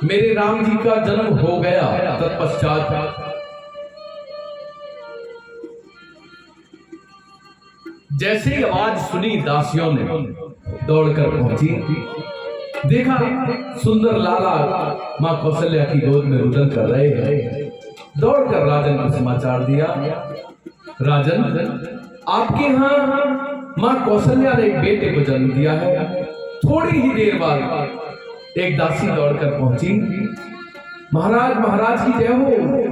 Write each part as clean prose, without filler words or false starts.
मेरे राम जी का जन्म हो गया। तत्पश्चात जैसे ही आवाज सुनी, दासियों ने दौड़कर पहुंची, देखा सुंदर लाला मां कौशल्या की गोद में रुदन कर रहे हैं। दौड़कर राजन को समाचार दिया, राजन आपके यहाँ मां कौशल्या ने एक बेटे को जन्म दिया है। थोड़ी ही देर बाद एक दासी दौड़कर पहुंची, महाराज महाराज की जय हो।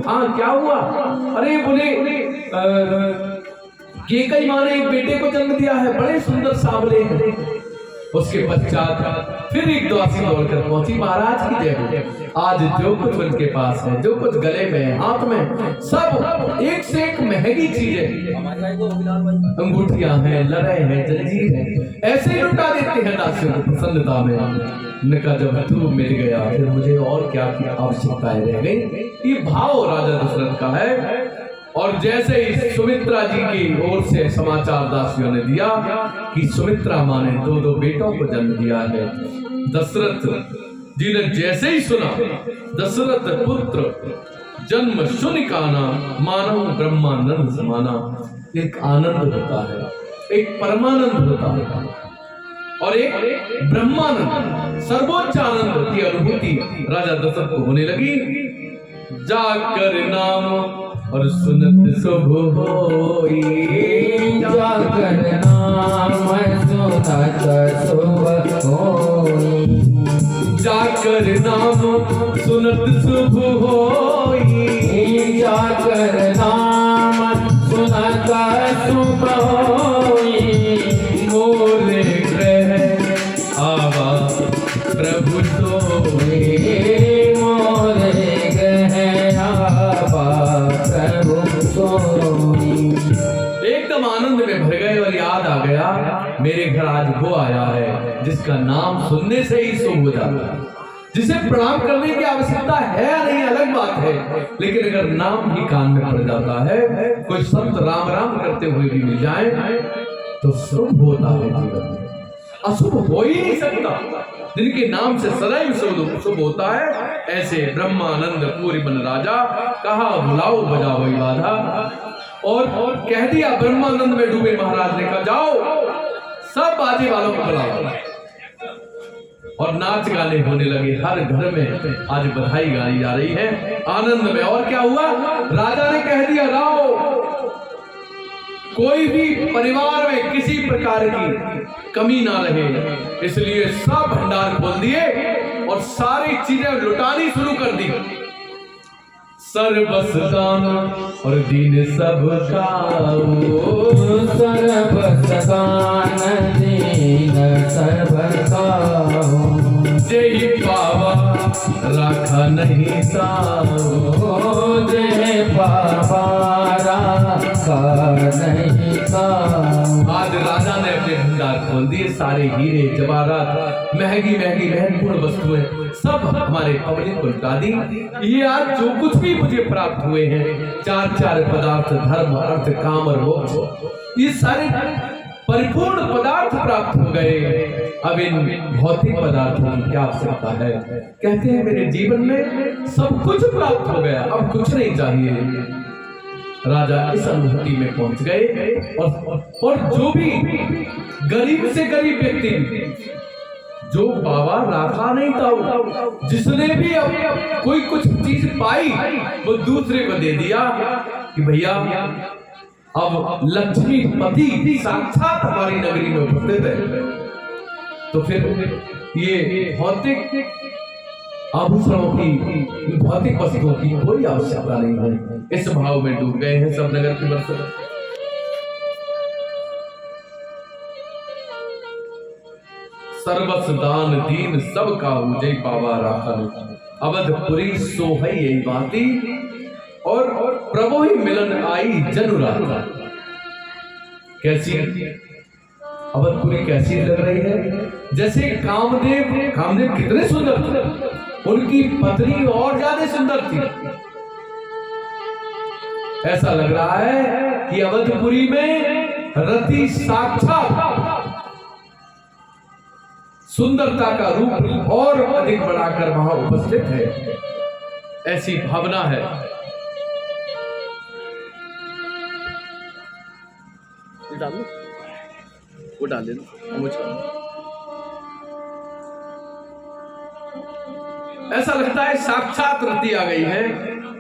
हाँ क्या हुआ? अरे बोले केकई मां ने एक बेटे को जन्म दिया है, बड़े सुंदर सांवले हैं। उसके पश्चात फिर एक दासी दौड़कर पहुंची, महाराज की जय हो। आज जो कुछ उनके पास है, जो कुछ गले में है, हाथ में, सब एक से एक महंगी चीजें, अंगूठियां हैं, लड़े हैं, जंजीर है, ऐसे ही लुटा देते हैं दासियों को प्रसन्नता में। उनका जब तू मिल गया फिर मुझे और क्या की आवश्यकताएं रह गई। ये भाव राजा दशरथ का है। और जैसे ही सुमित्रा जी की ओर से समाचार दासियों ने दिया कि सुमित्रा मां ने दो बेटों को जन्म दिया है, दशरथ जी ने जैसे ही सुना, दशरथ पुत्र जन्म शुनिकाना मानव ब्रह्मानंद समाना। एक आनंद होता है, एक परमानंद होता है और एक ब्रह्मानंद, सर्वोच्च आनंद की अनुभूति राजा दशरथ को होने लगी। जाकर नाम और सुनत शुभ होई, जाकर नाम सुनत शुभ होई, जाकर नाम सुनत शुभ होई, जाकर नाम सुनत शुभ होई। मोरे ग्रह आवा प्रभु सोई, मोरे ग्रह आवा प्रभु सोई। एकदम आनंद में भर गए और याद आ गया, मेरे घर आज वो आया है जिसका नाम सुनने से ही शुभ हो जाता है। जिसे प्रणाम करने की आवश्यकता है या नहीं अलग बात है, लेकिन अगर नाम ही कान में पड़ जाता है, कोई संत राम राम करते हुए भी मिल जाए तो शुभ होता है जीवन में, अशुभ हो ही नहीं सकता। जिनके नाम से सदैव शुभ होता है, ऐसे ब्रह्मानंद पूरी बन राजा, कहा बुलाओ बजाओ बाधा। और कह दिया, ब्रह्मानंद में डूबे महाराज ने कहा जाओ सब बाजे वालों को बुलाओ। और नाच गाने होने लगे, हर घर में आज बधाई गाई जा रही है आनंद में। और क्या हुआ, राजा ने कह दिया लाओ, कोई भी परिवार में किसी प्रकार की कमी ना रहे, इसलिए सब भंडार खोल दिए और सारी चीजें लुटानी शुरू कर दी। सर्वस दान और दीन सब खाओ, सर्वस दान दीन सब खाओ, जय पावा राखा नहीं साओ, जय पावा राखा नहीं साओ। आज राजा ने अपने भंडार खोल दिए, सारे हीरे जवाहरात, महंगी महंगी महत्वपूर्ण वस्तुएं सब हमारे पब्लिक को लुटा दी। ये आज जो कुछ भी मुझे प्राप्त हुए हैं, चार चार पदार्थ, धर्म अर्थ काम और मोक्ष, ये सारे परिपूर्ण पदार्थ प्राप्त हो गए। अब इन भौतिक पदार्थों की क्या आवश्यकता है? कहते हैं मेरे जीवन में सब कुछ प्राप्त हो गया, अब कुछ नहीं चाहिए। राजा इस अनुभूति में पहुंच गए और जो भी गरीब से गरीब व्यक्ति, जो बाबा राखा नहीं था, जिसने भी अब कोई कुछ चीज पाई वो दूसरे को दे दिया कि भैया अब लक्ष्मी पति साक्षात हमारी नगरी में उपस्थित है। तो फिर ये भौतिक आभूषणों की, भौतिक वस्तुओं की कोई आवश्यकता नहीं है। इस भाव में डूब गए हैं सब नगर के बरसर। सर्वस दान दीन सब का जय पावा राखा, अवधपुरी सोहै यही बाती, और प्रभु ही मिलन आई जनुराता। कैसी अवधपुरी कैसी लग रही है? जैसे कामदेव कितने सुंदर थे, उनकी पत्नी और ज्यादा सुंदर थी। ऐसा लग रहा है कि अवधपुरी में रति साक्षात सुंदरता का रूप और अधिक बढ़ाकर वहां उपस्थित है, ऐसी भावना है। डालो, वो डाले ना मुझे। ऐसा लगता है साक्षात रति आ गई है।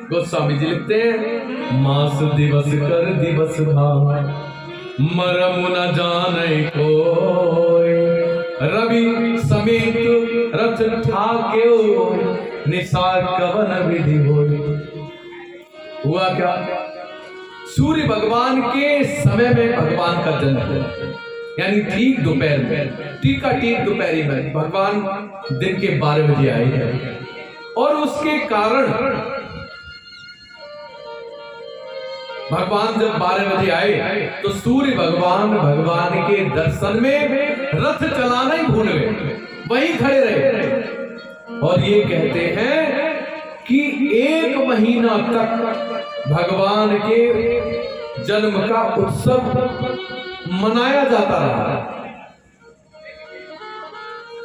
गोस्वामी जी लिखते हैं, मास दिवस कर दिवस भाव मरम न जाने कोई, रवि समेत रथ ठाके निसार कवन विधि होई। हुआ क्या? सूर्य भगवान के समय में भगवान का जन्म हुआ, यानी ठीक दोपहर में, ठीक दोपहरी में भगवान दिन के 12 बजे आए हैं। और उसके कारण भगवान जब 12 बजे आए तो सूर्य भगवान के दर्शन में रथ चलाना ही भूल गए, वहीं खड़े रहे। और ये कहते हैं कि 1 महीना तक भगवान के जन्म का उत्सव मनाया जाता रहा।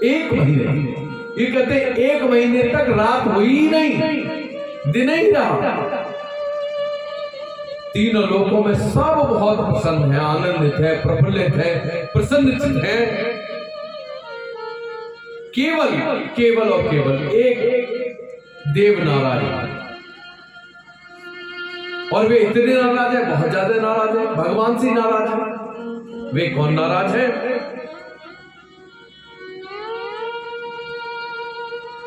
1 महीने, ये कहते 1 महीने तक रात हुई ही नहीं, दिन ही रहा। तीनों लोकों में सब बहुत प्रसन्न है, आनंदित है, प्रफुल्लित है, प्रसन्नचित है। केवल और केवल एक देव नाराज है, और वे इतने नाराज है, बहुत ज्यादा नाराज है, भगवान से नाराज है। वे कौन नाराज है?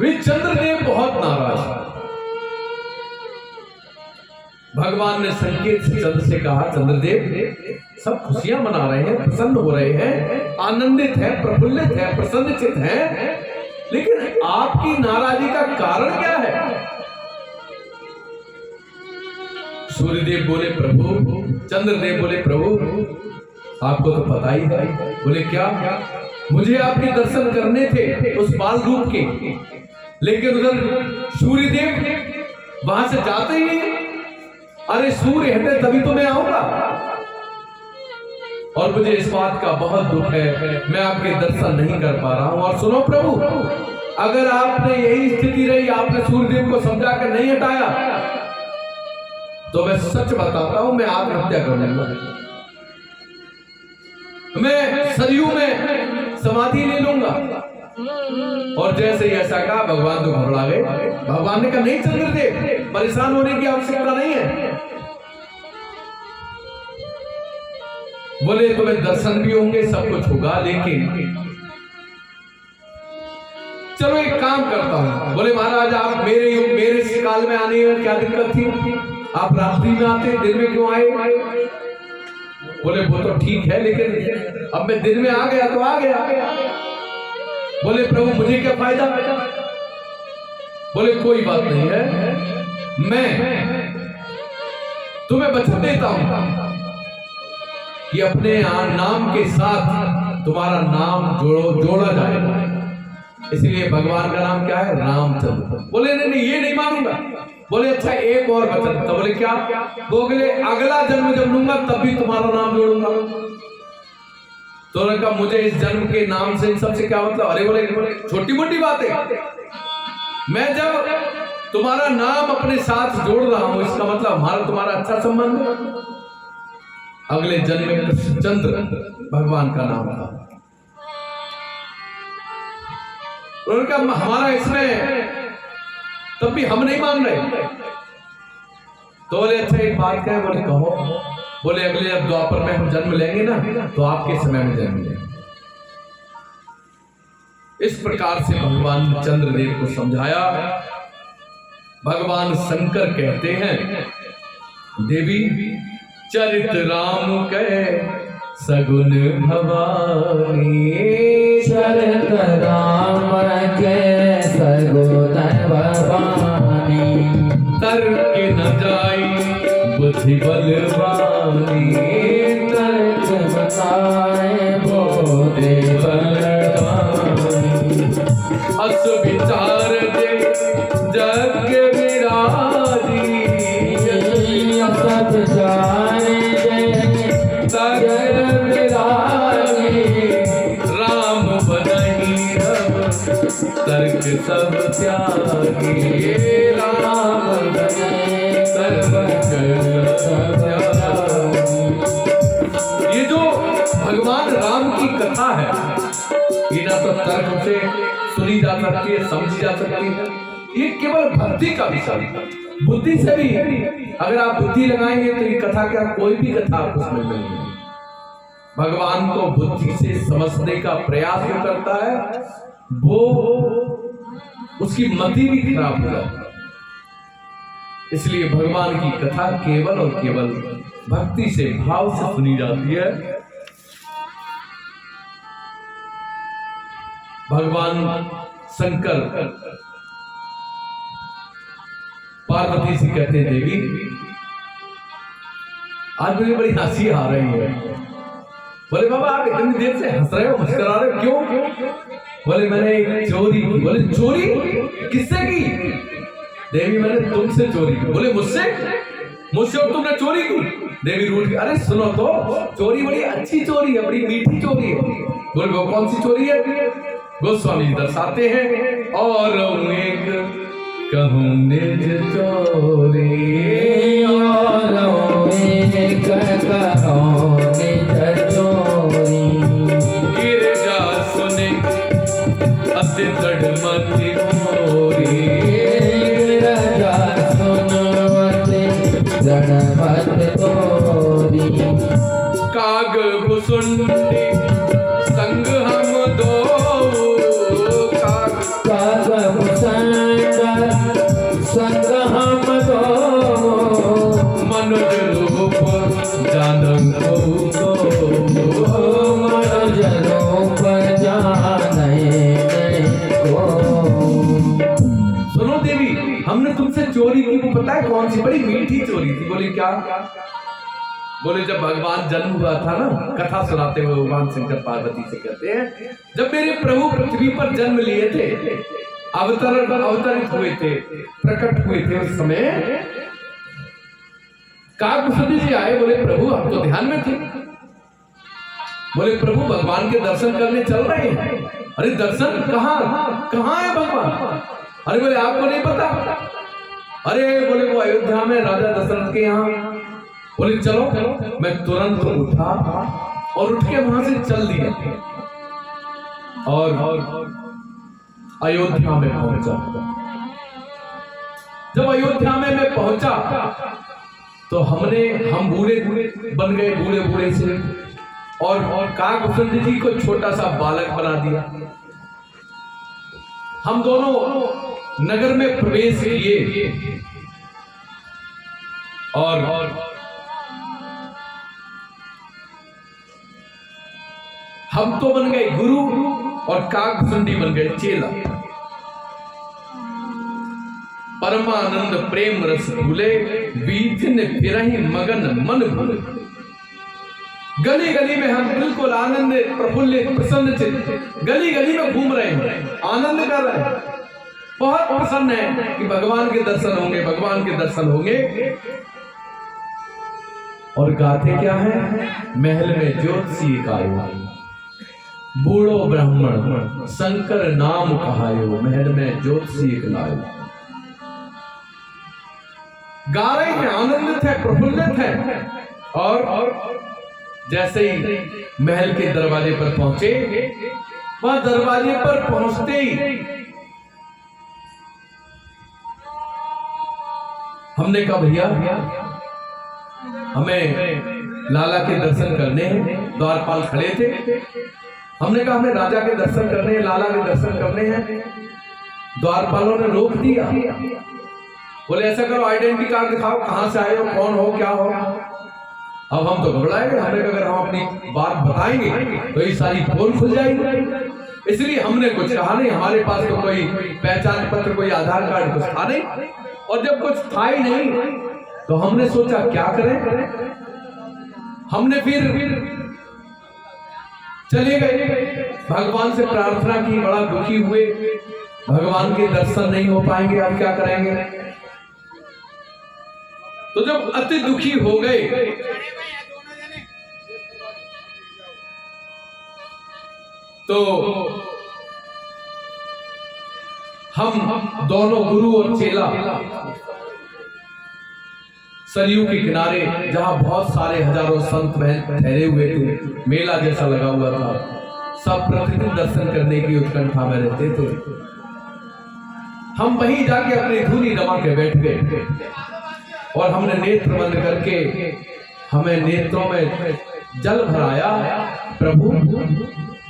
वे चंद्रदेव बहुत नाराज है। भगवान ने संकेत से चंद्र से कहा, चंद्रदेव सब खुशियां मना रहे हैं, प्रसन्न हो रहे हैं, आनंदित है, प्रफुल्लित है, प्रसन्नचित है, लेकिन आपकी नाराजगी का कारण क्या है? सूर्यदेव बोले, प्रभु। चंद्रदेव बोले, प्रभु आपको तो पता ही है। बोले, क्या? मुझे आपके दर्शन करने थे उस बाल रूप के, लेकिन उधर सूर्यदेव वहां से जाते ही नहीं। अरे सूर्य हटे तभी तो मैं आऊंगा, और मुझे इस बात का बहुत दुख है, मैं आपके दर्शन नहीं कर पा रहा हूं। और सुनो प्रभु, अगर आपने यही स्थिति रही, आपने सूर्यदेव को समझा कर नहीं हटाया, तो मैं सच बताता हूं, मैं आत्महत्या कर लूंगा। मैं सरयू में समाधि ले लूंगा। और जैसे ही ऐसा कहा, भगवान तो घबरा गए। भगवान ने कहा, नहीं चंद्रदेव, परेशान होने की आवश्यकता नहीं है। बोले, तुम्हें दर्शन भी होंगे, सब कुछ होगा, लेकिन चलो एक काम करता हूं। बोले, महाराज आप मेरे काल में आने में क्या दिक्कत थी? आप रात्रि में आते, दिन में क्यों आए? बोले, वो तो ठीक है, लेकिन अब मैं दिन में आ गया तो आ गया। बोले, प्रभु मुझे क्या फायदा? बोले, कोई बात नहीं है, मैं तुम्हें वचन देता हूं कि अपने नाम के साथ तुम्हारा नाम जोड़ा जाएगा। इसलिए भगवान का नाम क्या है? रामचंद्र। बोले, नहीं, ये नहीं मानूंगा। बोले, अच्छा एक और वचन। तो बोले, क्या? बोले, अगला जन्म जब लूंगा तब भी तुम्हारा नाम जोड़ूंगा। तो उन्होंने कहा, मुझे इस जन्म के नाम से इन सबसे क्या मतलब? अरे बोले, छोटी मोटी बात है, मैं जब तुम्हारा नाम अपने साथ जोड़ रहा हूं, इसका मतलब हमारा तुम्हारा अच्छा संबंध है। अगले जन्म में कृष्णचंद्र भगवान का नाम था। उन्होंने कहा, हमारा इसमें तब भी हम नहीं मान रहे। तो बोले, अच्छा एक बात क्या है? बोले, कहो। बोले, अगले जब द्वापर में हम जन्म लेंगे ना, तो आपके समय में जन्म लेंगे। इस प्रकार से भगवान चंद्रदेव को समझाया। भगवान शंकर कहते हैं, देवी चरित राम के सगुन भवानी, चरित राम के सगुन भवानी, तर्क न जाई बुद्धि बलवानी, तर्क बताए बोधि बलवानी, अस विचार दे जग विराजी, असत जाने जग विराजी, राम बनहि तर्क सब त्यागी, राम बने सर्व जग सब त्यागी। ये जो भगवान राम की कथा है, ये ना तो तर्क से सुनी जा सकती है, समझी जा सकती है, ये केवल भक्ति का विषय है। बुद्धि से भी अगर आप बुद्धि लगाएंगे तो ये कथा क्या कोई भी कथा आपको समझ में नहीं आएगी। भगवान को बुद्धि से समझने का प्रयास जो करता है वो उसकी मति भी खराब हो जाती है। इसलिए भगवान की कथा केवल और केवल भक्ति से, भाव से सुनी जाती है। भगवान शंकर पार्वती से कहते हैं, देवी आज मुझे बड़ी हंसी आ रही है। बोले बाबा आप इतनी देर से हंस रहे हो, मुस्कुरा रहे हो, क्यों? बोले मैंने एक चोरी की। बोले चोरी किससे की? देवी मैंने तुमसे चोरी की। बोले मुझसे? मुझसे और तुमने चोरी की? देवी रूठ गई, अरे सुनो तो, चोरी बड़ी अच्छी चोरी है, बड़ी मीठी चोरी है। बोले वो कौन सी चोरी है? गोस्वामी जी दर्शाते हैं, और एक कहूँ निज चोरी, और एक कहूँ निज चोरी, गिरजा सुने अति दृढ़मति मोरी, गिरजा सुनवते दृढ़मति तोरी, काग भुसुंडी संग हम दो, काग भुसुंडी संग हम दो, मनुज रूप जानन को, मनुज रूप जाने को। सुनो देवी, हमने तुमसे चोरी की, वो पता है कौन सी? बड़ी मीठी चोरी थी। बोले क्या? बोले जब भगवान जन्म हुआ था ना, कथा सुनाते हुए भगवान शंकर पार्वती से कहते हैं, जब मेरे प्रभु पृथ्वी पर जन्म लिए थे, अवतरित हुए थे, प्रकट हुए थे, उस समय काकभूषणी जी आए। बोले प्रभु हम तो ध्यान में थे। बोले प्रभु भगवान के दर्शन करने चल रहे हैं। अरे दर्शन कहाँ कहाँ है भगवान? अरे बोले आपको नहीं पता? अरे बोले वो अयोध्या में राजा दशरथ के यहाँ। बोले चलो। मैं तुरंत उठा और उठ के वहां से चल दिया और अयोध्या में पहुंचा। जब अयोध्या में मैं पहुंचा तो हम बूढ़े बन गए, बूढ़े बूढ़े से, और काकभूषणी जी को छोटा सा बालक बना दिया। हम दोनों नगर में प्रवेश किए और हम तो बन गए गुरु और काकभूषणी बन गए चेला। परमानंद प्रेम रस भूले, बीतन फिरहि मगन मन भूले। गली गली में हम बिल्कुल आनंद प्रफुल्लित प्रसन्न चित्त गली गली में घूम रहे हैं, आनंद कर रहे हैं, बहुत प्रसन्न है कि भगवान के दर्शन होंगे, भगवान के दर्शन होंगे। और गाते क्या है? महल में ज्योतिषी गायो, बूढ़ो ब्राह्मण शंकर नाम कहायो, महल में ज्योतिषी लायो। गा रहे हैं, आनंदित है, प्रफुल्लित है। और जैसे ही महल के दरवाजे पर पहुंचे, वह दरवाजे पर पहुंचते ही हमने कहा भैया हमें लाला के दर्शन करने हैं। द्वारपाल खड़े थे। हमने कहा हमें राजा के दर्शन करने हैं, लाला के दर्शन करने हैं। द्वारपालों ने रोक दिया। बोले ऐसा करो, आइडेंटिटी कार्ड दिखाओ, कहां से आए हो, कौन हो, क्या हो। अब हम तो घबराए गए। हमने कहा अगर हम अपनी बात बताएंगे तो ये सारी पोल खुल जाएगी, इसलिए हमने कुछ कहा नहीं। हमारे पास तो कोई पहचान पत्र, कोई आधार कार्ड कुछ था नहीं, और जब कुछ था ही नहीं तो हमने सोचा क्या करें। हमने फिर चले गए, भगवान से प्रार्थना की, बड़ा दुखी हुए, भगवान के दर्शन नहीं हो पाएंगे, अब क्या करेंगे। तो जब अति दुखी हो गए तो हम दोनों गुरु और चेला सरयू के किनारे, जहां बहुत सारे हजारों संत बहन ठहरे हुए थे, मेला जैसा लगा हुआ था, सब प्रतिदिन दर्शन करने की उत्कंठा में रहते थे। हम वहीं जाके अपनी धूनी रमा के बैठ गए और हमने नेत्र बंद करके हमें नेत्रों में जल भराया। प्रभु,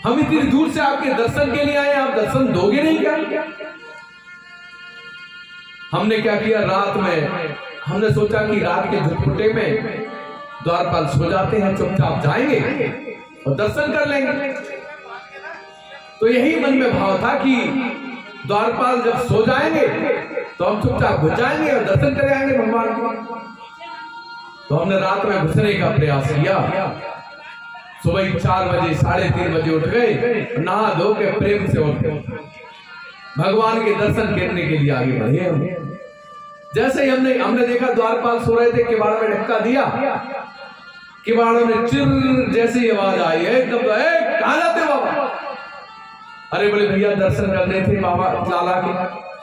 हम इतनी दूर से आपके दर्शन के लिए आए, आप दर्शन दोगे नहीं क्या? हमने क्या किया, रात में हमने सोचा कि रात के झुटपुटे में द्वारपाल सो जाते हैं, चुपचाप जाएंगे और दर्शन कर लेंगे। तो यही मन में भाव था कि द्वारपाल जब सो जाएंगे तो हम चुपचाप घुस जाएंगे और दर्शन कर आएंगे भगवान को। तो हमने रात में घुसने का प्रयास किया। सुबह 4 बजे 3:30 बजे उठ गए, नहा धो के प्रेम से उठ गए, भगवान के दर्शन करने के लिए आगे बढ़े हम। जैसे ही हमने देखा द्वारपाल सो रहे थे, किवाड़ में धक्का दिया, किवाड़ों में चिर जैसी आवाज आई है एकदम, कहाँ जाते बाबा? अरे बोले भैया दर्शन करने थे बाबा लाला के।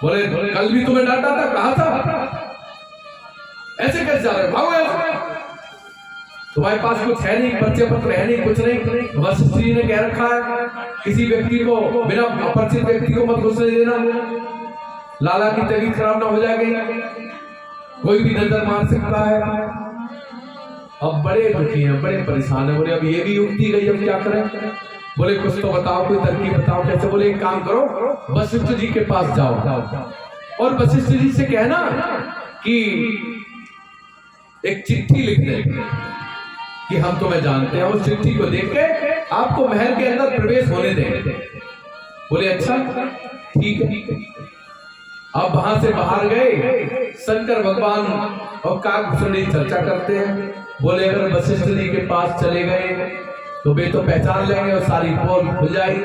बोले कल भी तुम्हें डांटा था, कहा था ऐसे कैसे जा रहे हो, भागो ऐसे। तुम्हारे पास कुछ है नहीं, परिचय पत्र है नहीं, कुछ नहीं। वशिष्ठ जी ने कह रखा है किसी व्यक्ति को, बिना अपरिचित व्यक्ति को मत घुसने देना, लाला की तबीयत खराब ना हो जाएगी, कोई भी नजर मार सकता है। अब बड़े दुखी हैं, बड़े परेशान है। बोले अब ये भी युक्ति गई, अब क्या करें? बोले कुछ तो बताओ, कोई तरकीब बताओ कैसे। बोले एक काम करो, वशिष्ठ जी के पास जाओ और वशिष्ठ जी से कहना कि एक चिट्ठी लिख दे कि हम तुम्हें जानते हैं, उस चिट्ठी को देख के आपको महल के अंदर प्रवेश होने देंगे। बोले अच्छा ठीक है। अब वहां से बाहर गए, शंकर भगवान और काकभूषणी चर्चा करते हैं। बोले अगर वशिष्ठ जी के पास चले गए तो वे तो पहचान लेंगे और सारी पोल खुल जाएगी,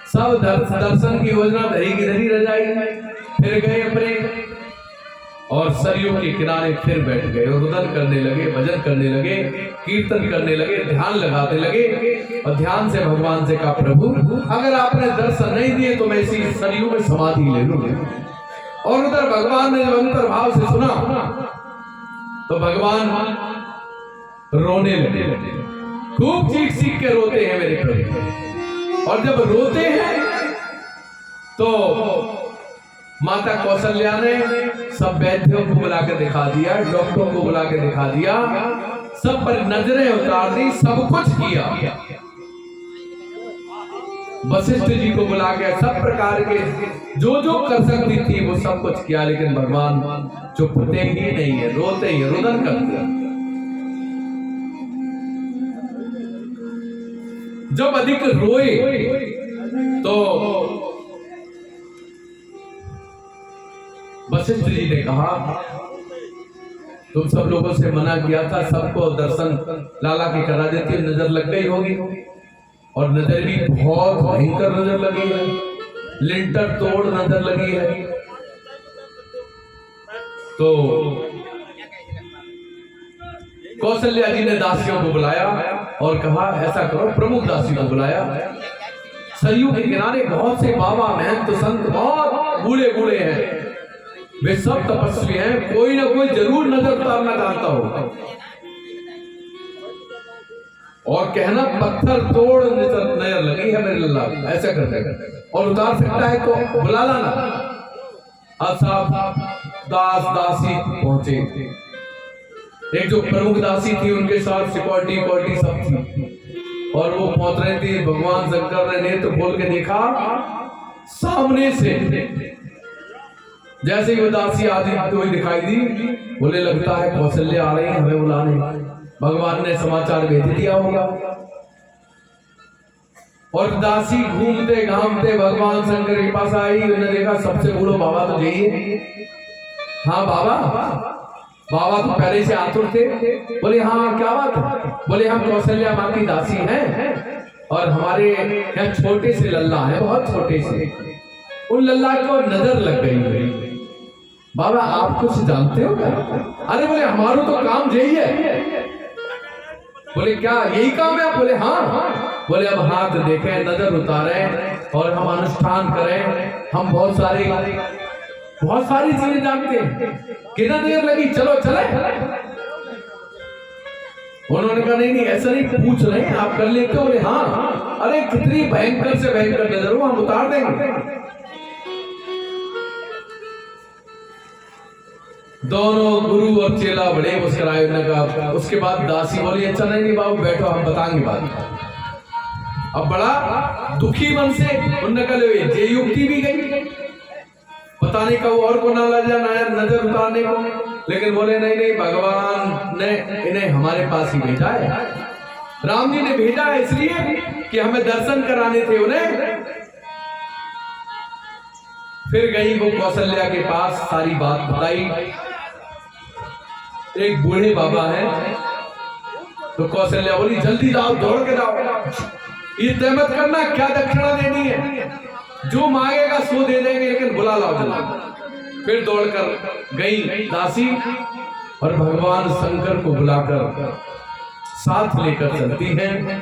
सब दर्शन की योजना धरी की धरी रह जाएगी। फिर गए अपने और सरयू के किनारे फिर बैठ गए और रुदन करने लगे, भजन करने लगे, कीर्तन करने लगे, ध्यान लगाने लगे और ध्यान से भगवान से कहा प्रभु अगर आपने दर्शन नहीं दिए तो मैं इसी सरयू में समाधि ले लूंगा। और उधर भगवान ने जब अंतर भाव से सुना तो भगवान रोने लगे, खूब चीख के रोते हैं मेरे प्रभु। और जब रोते हैं तो माता कौशल्या ने सब वैद्यों को बुला के दिखा दिया, डॉक्टरों को बुला के दिखा दिया, सब पर नजरें उतार दी, सब कुछ किया। वशिष्ठ जी को बुला के सब प्रकार के जो जो कर सकती थी वो सब कुछ किया, लेकिन भगवान चुपते ही नहीं है, रोते ही, रुदन करते हैं। जब अधिक रोए तो वशिष्ठ जी ने कहा तुम सब लोगों से मना किया था, सबको दर्शन लाला की करा देती, नजर लग गई होगी। और नजर भी बहुत भयंकर नजर लगी है, लिंटर तोड़ नजर लगी है। तो कौशल्या जी ने दासियों को बुलाया और कहा ऐसा करो, प्रमुख दासी को बुलाया। सरयू के किनारे बहुत से बाबा महंत संत बहुत बूढ़े बूढ़े हैं, वे सब तपस्वी हैं, कोई ना कोई जरूर नजर उतारना चाहता हो। और कहना पत्थर तोड़ नजर लगी है मेरे लल्ला, ऐसा करते और उतार सकता है तो बुला लाना। अब साहब दास दासी पहुंचे, एक जो प्रमुख दासी थी उनके साथ सिक्योरिटी सब थी और वो पहुंच रहे थे। भगवान शंकर ने नेत्र खोल के देखा, सामने से जैसे ही वो दासी आती हुई दिखाई दी, बोले लगता है कौशल्या आ रही है हमें बुलाने, भगवान ने समाचार भेज दिया होगा। और दासी घूमते घामते भगवान शंकर के पास आई, उन्होंने देखा सबसे बूढ़ो बाबा तो यही है। हाँ बाबा, बाबा तो पहले से आतुर थे। बोले हाँ क्या बात है? बोले हम कौशल्या माँ की दासी हैं और हमारे यहाँ छोटे से लल्ला है, बहुत छोटे से, उन लल्ला को नजर लग गई। बाबा आप कुछ जानते हो क्या? अरे बोले हमारा तो काम यही है। बोले क्या यही काम है? बोले हाँ। बोले अब हाथ देखें, नजर उतारे, और हम अनुष्ठान करें, हम बहुत सारी चीजें जानते हैं। कितना देर लगी, चलो चले। उन्होंने कहा नहीं ऐसा नहीं, पूछ रहे हैं आप कर लेते हो? बोले हाँ। अरे कितनी भयंकर से भयंकर नजर हो, हम उतार देंगे। दोनों गुरु और चेला बड़े मुस्कुराए। उन्होंने कहा, उसके बाद दासी बोली अच्छा नहीं बाबू बैठो, हम बताएंगे बात। अब बड़ा दुखी मन से उन्होंने कहा ये युक्ति भी गई, पता नहीं कब और को ना लजा नजर उतारने को। लेकिन बोले नहीं भगवान ने इन्हें हमारे पास ही भेजा है। राम जी ने भेजा है इसलिए कि हमें दर्शन कराने थे उन्हें। फिर गई वो कौशल्या के पास, सारी बात बताई। एक बूढ़े बाबा है, तो कौशल्या बोली जल्दी जाओ, दौड़ के जाओ, ये तय मत करना क्या दक्षिणा देनी है, जो मांगेगा सो दे देंगे, लेकिन बुला लाओ जल्दी। फिर दौड़कर गई दासी और भगवान शंकर को बुलाकर साथ लेकर चलती हैं।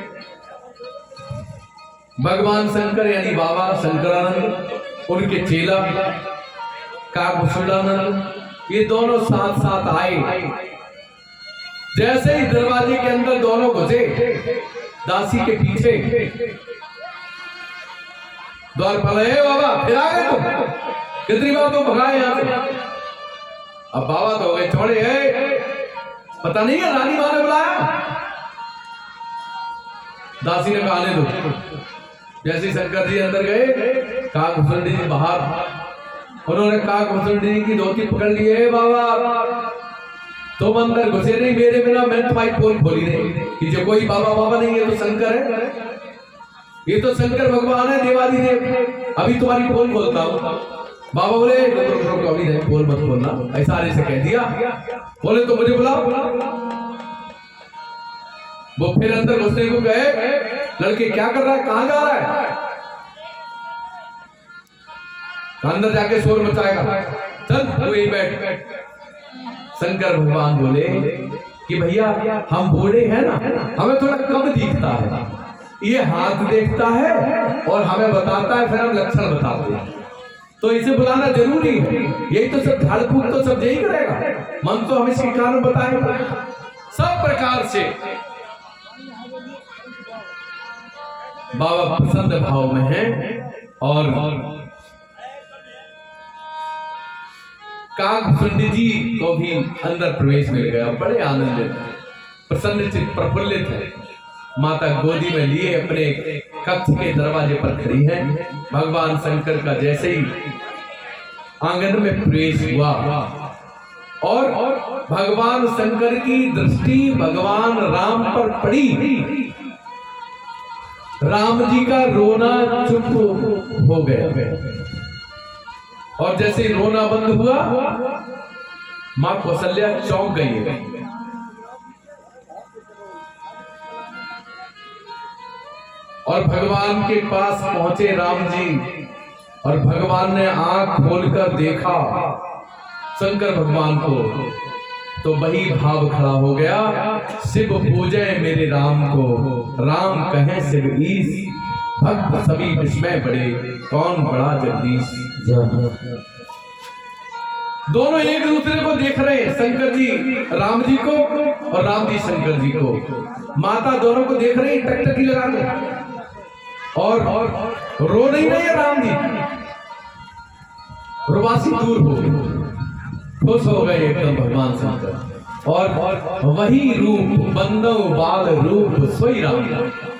भगवान शंकर यानी बाबा शंकरानंद, उनके चेला काकभूषणानंद, ये दोनों साथ साथ आए। जैसे ही दरवाजे के अंदर दोनों घुसे, दासी के पीछे द्वारपाल, बाबा फिर आ गए तुम, कितनी बार तो भगाए यहाँ से। अब बाबा तो हो गए छोड़े, पता नहीं है रानी माँ ने बुलाया। दासी ने कहा आने दो। जैसे शंकर जी अंदर गए, काकभूषण जी बाहर, उन्होंने काकभूषण जी की धोती पकड़ ली। है बाबा तुम अंदर घुसे नहीं मेरे बिना, मैं तुम्हारी पोल खोली नहीं कि जो कोई बाबा नहीं है तो शंकर है, ये तो शंकर भगवान है देवादिदेव, अभी तुम्हारी पोल खोलता हूं। बाबा बोले रुक अभी नहीं, पोल मत खोलना, ऐसा आने से कह दिया। बोले तो मुझे बुलाओ। वो फिर अंदर घुसने को गए। लड़के क्या कर रहा है, कहां जा रहा है? अंदर जाके शोर मचाएगा, चल तू यहीं बैठ। शंकर भगवान बोले कि भैया हम बूढ़े हैं ना, हमें थोड़ा कम दिखता है, ये हाथ देखता है और हमें बताता है, फिर हम लक्षण बताते हैं, तो इसे बुलाना जरूरी है। यही तो सब झाड़ फूक तो सब यही करेगा, मन तो हमें इसके कारण बताएगा। सब प्रकार से बाबा प्रसन्न भाव में हैं। और काकभूषण जी को भी अंदर प्रवेश मिल गया, बड़े आनंदित, प्रसन्नचित, प्रफुल्लित है। माता गोदी में लिए अपने कक्ष के दरवाजे पर खड़ी है। भगवान शंकर का जैसे ही आंगन में प्रवेश हुआ और भगवान शंकर की दृष्टि भगवान राम पर पड़ी, राम जी का रोना चुप हो गया। और जैसे ही रोना बंद हुआ, मां कौशल्या चौंक गई। और भगवान के पास पहुंचे राम जी, और भगवान ने आंख खोलकर देखा शंकर भगवान को, तो वही भाव खड़ा हो गया, शिव पूजे मेरे राम को, राम कहे शिव ईश, भक्त सभी विस्मय बड़े, कौन बड़ा जगदीश। दोनों एक दूसरे को देख रहे हैं, शंकर जी राम जी को और राम जी शंकर जी को। माता दोनों को देख रही, टकटकी लगा के, और रो नहीं रहे हैं राम जी, रुबासी दूर हो गई, खुश हो गए एकदम भगवान शंकर। और वही रूप बंदो बाल रूप सोई राम,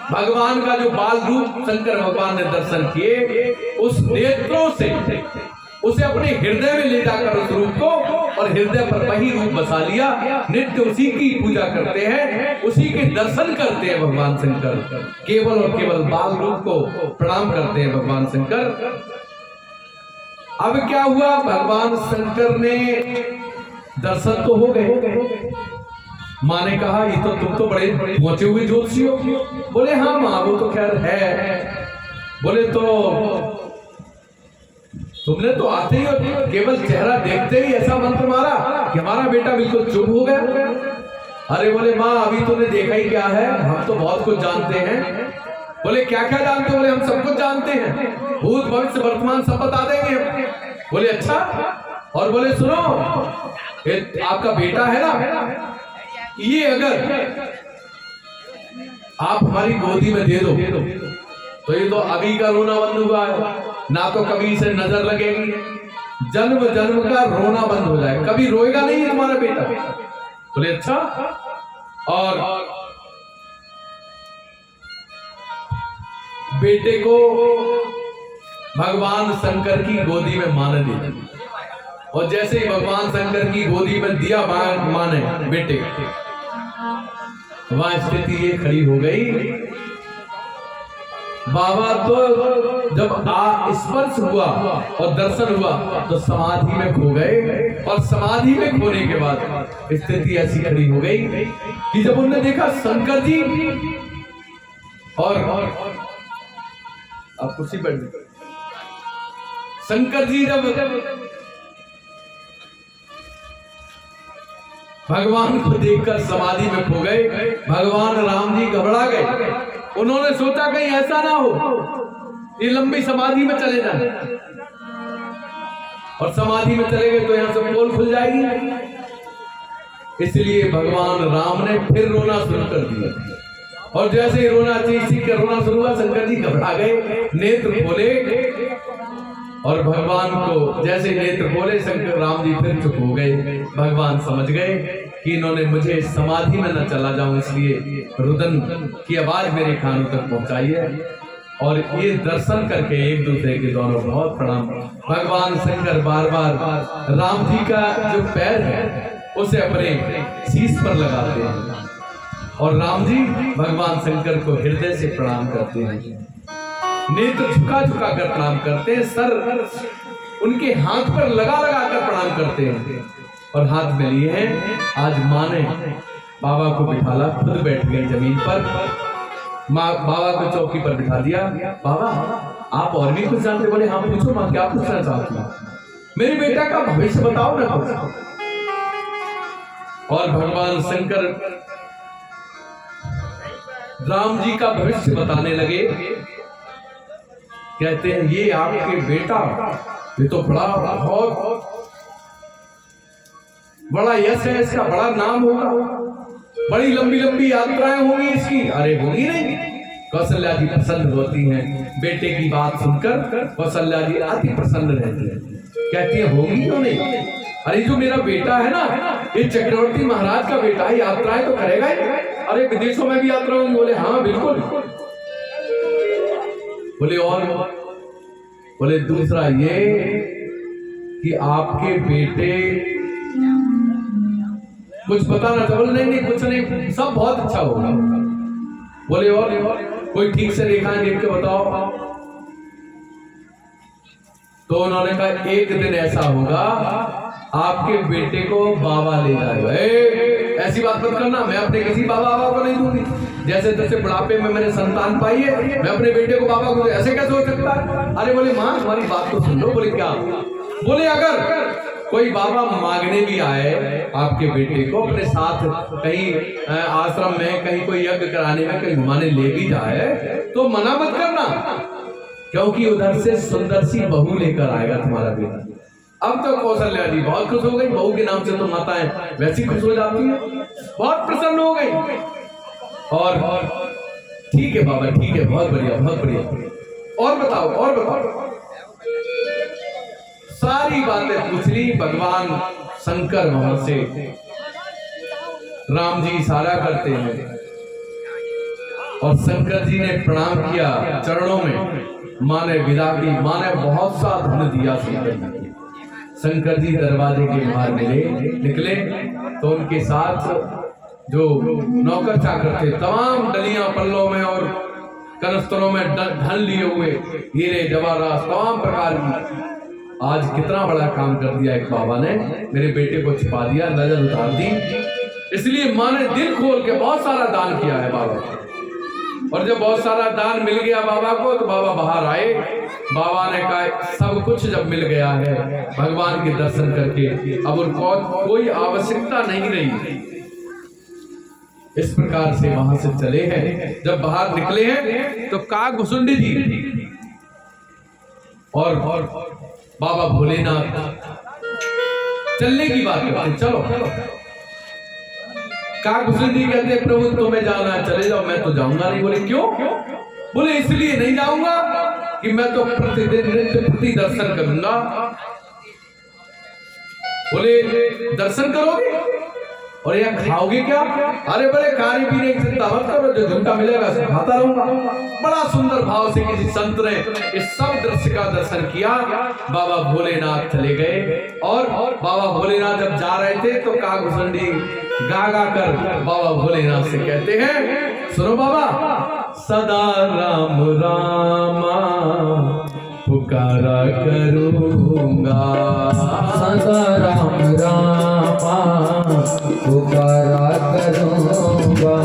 भगवान का जो बाल रूप शंकर भगवान ने दर्शन किए, उस नेत्रों से उसे अपने हृदय में ले जाकर उस रूप को, और हृदय पर वही रूप बसा लिया। नित्य उसी की पूजा करते हैं, उसी के दर्शन करते हैं भगवान शंकर, केवल और केवल बाल रूप को प्रणाम करते हैं भगवान शंकर। अब क्या हुआ, भगवान शंकर ने दर्शन तो हो गए। माँ ने कहा ये तो तुम तो बड़े पहुंचे हुए ज्योतिषी हो। बोले हाँ माँ, वो तो खैर है। बोले तो तुमने तो आते ही केवल चेहरा देखते ही ऐसा मंत्र मारा कि हमारा बेटा बिल्कुल चुप हो गया। अरे बोले माँ, अभी तूने देखा ही क्या है, हम तो बहुत कुछ जानते हैं। बोले क्या क्या जानते हो? बोले हम सब कुछ जानते हैं, भूत भविष्य वर्तमान सब बता देंगे हम। बोले अच्छा, और बोले सुनो, आपका बेटा है ना, ये अगर आप हमारी गोदी में दे दो तो ये तो अभी का रोना बंद हुआ है, ना तो कभी इसे नजर लगेगी, जन्म जन्म का रोना बंद हो जाए, कभी रोएगा नहीं तुम्हारा बेटा। बोले अच्छा, और बेटे को भगवान शंकर की गोदी में माने दिया, और जैसे ही भगवान शंकर की गोदी में दिया माने बेटे, वहां स्थिति ये खड़ी हो गई, बाबा तो जब स्पर्श हुआ और दर्शन हुआ तो समाधि में खो गए, और समाधि में खोने के बाद स्थिति ऐसी खड़ी हो गई कि जब उन्होंने देखा शंकर जी, और आप कुर्सी पर, शंकर जी जब भगवान को देखकर समाधि में खो गए, भगवान राम जी घबरा गए। उन्होंने सोचा कहीं ऐसा ना हो ये लंबी समाधि में चले जाए, और समाधि में चले गए तो यहां से पोल खुल जाएगी। इसलिए भगवान राम ने फिर रोना शुरू कर दिया, और जैसे ही रोना चीख कर रोना शुरू हुआ, शंकर जी घबरा गए, नेत्र खोले, और भगवान को जैसे नेत्र खोले, शंकर राम जी फिर चुप हो गए। भगवान समझ गए कि इन्होंने मुझे समाधि में न चला जाऊं, इसलिए रुदन की आवाज मेरे कानों तक पहुंचाई है, और ये दर्शन करके एक दूसरे के दोनों बहुत प्रणाम। भगवान शंकर बार बार राम जी का जो पैर है उसे अपने शीश पर लगाते हैं, और राम जी भगवान शंकर को हृदय से प्रणाम करते हैं, नेत्र झुका झुका कर प्रणाम करते हैं, सर उनके हाथ पर लगा लगा कर प्रणाम करते हैं, और हाथ में लिए हैं। आज माँ ने बाबा को बिठाला, खुद बैठ गई जमीन पर, माँ बाबा को चौकी पर बिठा दिया। बाबा आप और भी कुछ जानते? बोले हाँ पूछो माँ, क्या पूछना चाहती हो? मेरे बेटा का भविष्य बताओ ना कुछ। और भगवान शंकर राम जी का भविष्य बताने लगे। कहते हैं ये आपके बेटा, ये तो बहुत बड़ा यश है इसका, बड़ा नाम होगा, बड़ी लंबी लंबी यात्राएं होंगी इसकी। अरे होगी नहीं। कौशल्या जी प्रसन्न होती हैं, बेटे की बात सुनकर कौशल्या जी अति प्रसन्न रहती है, कहती है होगी क्यों नहीं, अरे जो मेरा बेटा है ना, ये चक्रवर्ती महाराज का बेटा है, यात्राएं तो करेगा ही। अरे विदेशों में भी यात्रा होंगी? बोले हाँ बिल्कुल। बोले और? बोले दूसरा ये कि आपके बेटे कुछ बताना था? बोले नहीं कुछ नहीं, सब बहुत अच्छा होगा। बोले और कोई ठीक से रेखाएं देख के बताओ। तो उन्होंने कहा एक दिन ऐसा होगा आपके बेटे को बाबा ले जाएगा। ऐसी बात मत करना, मैं अपने किसी बाबा को नहीं दूंगी। जैसे जैसे बुढ़ापे में मैंने संतान पाई है, मैं अपने बेटे को बाबा को, ऐसे कैसे हो सकता है? अरे बोले माँ तुम्हारी बात तो सुन लो। बोले क्या? बोले अगर कोई बाबा मांगने भी आए आपके बेटे को अपने साथ कहीं आश्रम में, कहीं कोई यज्ञ कराने में कहीं घुमाने ले भी जाए तो मना मत करना, क्योंकि उधर से सुंदर सी बहू लेकर आएगा तुम्हारा बेटा। अब तो कौशल्या जी बहुत खुश हो गई, बहू के नाम से तो माताएं वैसी खुश हो जाती है, बहुत प्रसन्न हो गई। और ठीक है बाबा, ठीक है, बहुत बढ़िया बहुत बढ़िया, और बताओ और बताओ। सारी बातें पूछ ली। भगवान शंकर वहां से, राम जी इशारा करते हैं और शंकर जी ने प्रणाम किया चरणों में, माँ ने विदा की। माँ ने बहुत सा धन दिया शंकर जी। शंकर जी दरवाजे के बाहर निकले तो उनके साथ जो नौकर चाकर थे, तमाम डलियां पल्लों में और कनस्तरों में धन लिए हुए, हीरे जवाहरात तमाम प्रकार की। आज कितना बड़ा काम कर दिया एक बाबा ने, मेरे बेटे को छिपा दिया, नजर उतार दी। इसलिए माँ ने दिल खोल के बहुत सारा दान किया है बाबा को। और जब बहुत सारा दान मिल गया बाबा को तो बाबा बाहर आए। बाबा ने कहा सब कुछ जब मिल गया है भगवान के दर्शन करके, अब उनको कोई आवश्यकता नहीं रही इस प्रकार से वहां से चले हैं। जब बाहर निकले हैं तो काकभुसुंडी जी और बाबा भोलेनाथ चलने की बात करते, चलो। काकभुसुंडी कहते प्रभु तुम्हें जाना है चले जाओ, मैं तो जाऊंगा नहीं। बोले क्यों? बोले इसलिए नहीं जाऊंगा कि मैं तो प्रतिदिन नित्य प्रति दर्शन करूंगा। बोले दर्शन करोगे और यह खाओगे क्या? अरे बड़े खाने पीने की चिंता मत करो, जो झूठा मिलेगा उसे खाता रहूंगा। बड़ा सुंदर भाव से किसी संत ने इस सब दृश्य का दर्शन किया। बाबा भोलेनाथ चले गए और बाबा भोलेनाथ जब जा रहे थे तो काकभुसुंडी गा गा कर बाबा भोलेनाथ से कहते हैं, सुनो बाबा, सदा राम रामा पुकारा करूंगा, सदा राम रामा पुकारा करूंगा,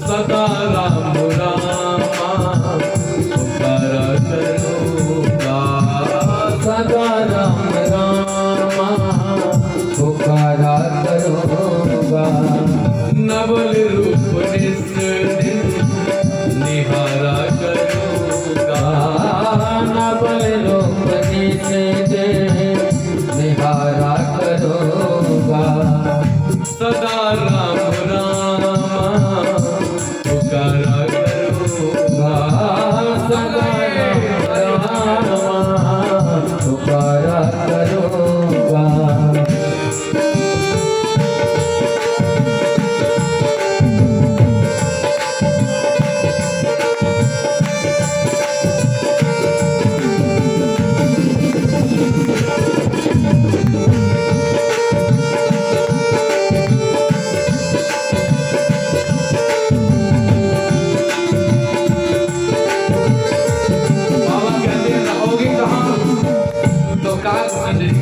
सदा राम रामा पुकारा करूंगा, सदा राम रामा पुकारा करूंगा, नवल रूप निस दिन निहारा करूंगा, नवल रूप निस दिन निहारा करूंगा, सदा राम रामा पुकारा करूंगा, सदा राम रामा पुकारा करूंगा।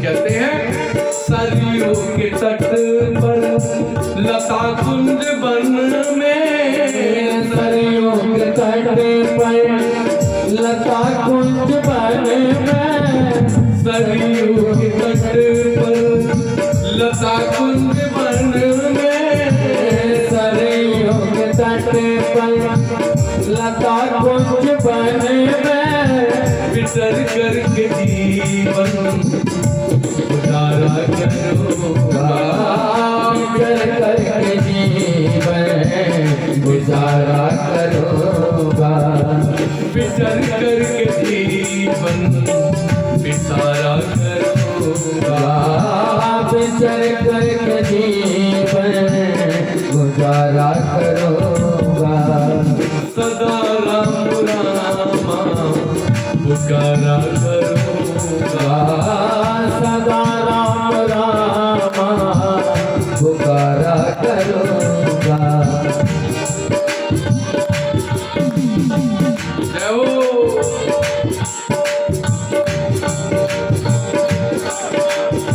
कहते हैं सरयू के तट पर लता कुंज बन में, सरयू के तट पर लता कुंज बन में, सरयू के तट पर लता कुंज बन में, सरयू के तट पर लता कुंज बन में, बिसर करके जीवन गुजारा करूंगा, बिसर करके जीवन गुजारा करूंगा, बिसर करके जीवन बिसारा करूंगा, बिसर करके जीवन गुजारा करूंगा, सदा राम रामा पुकारा करूंगा, सदा राम रामा पुकारा करूंगा। जय हो।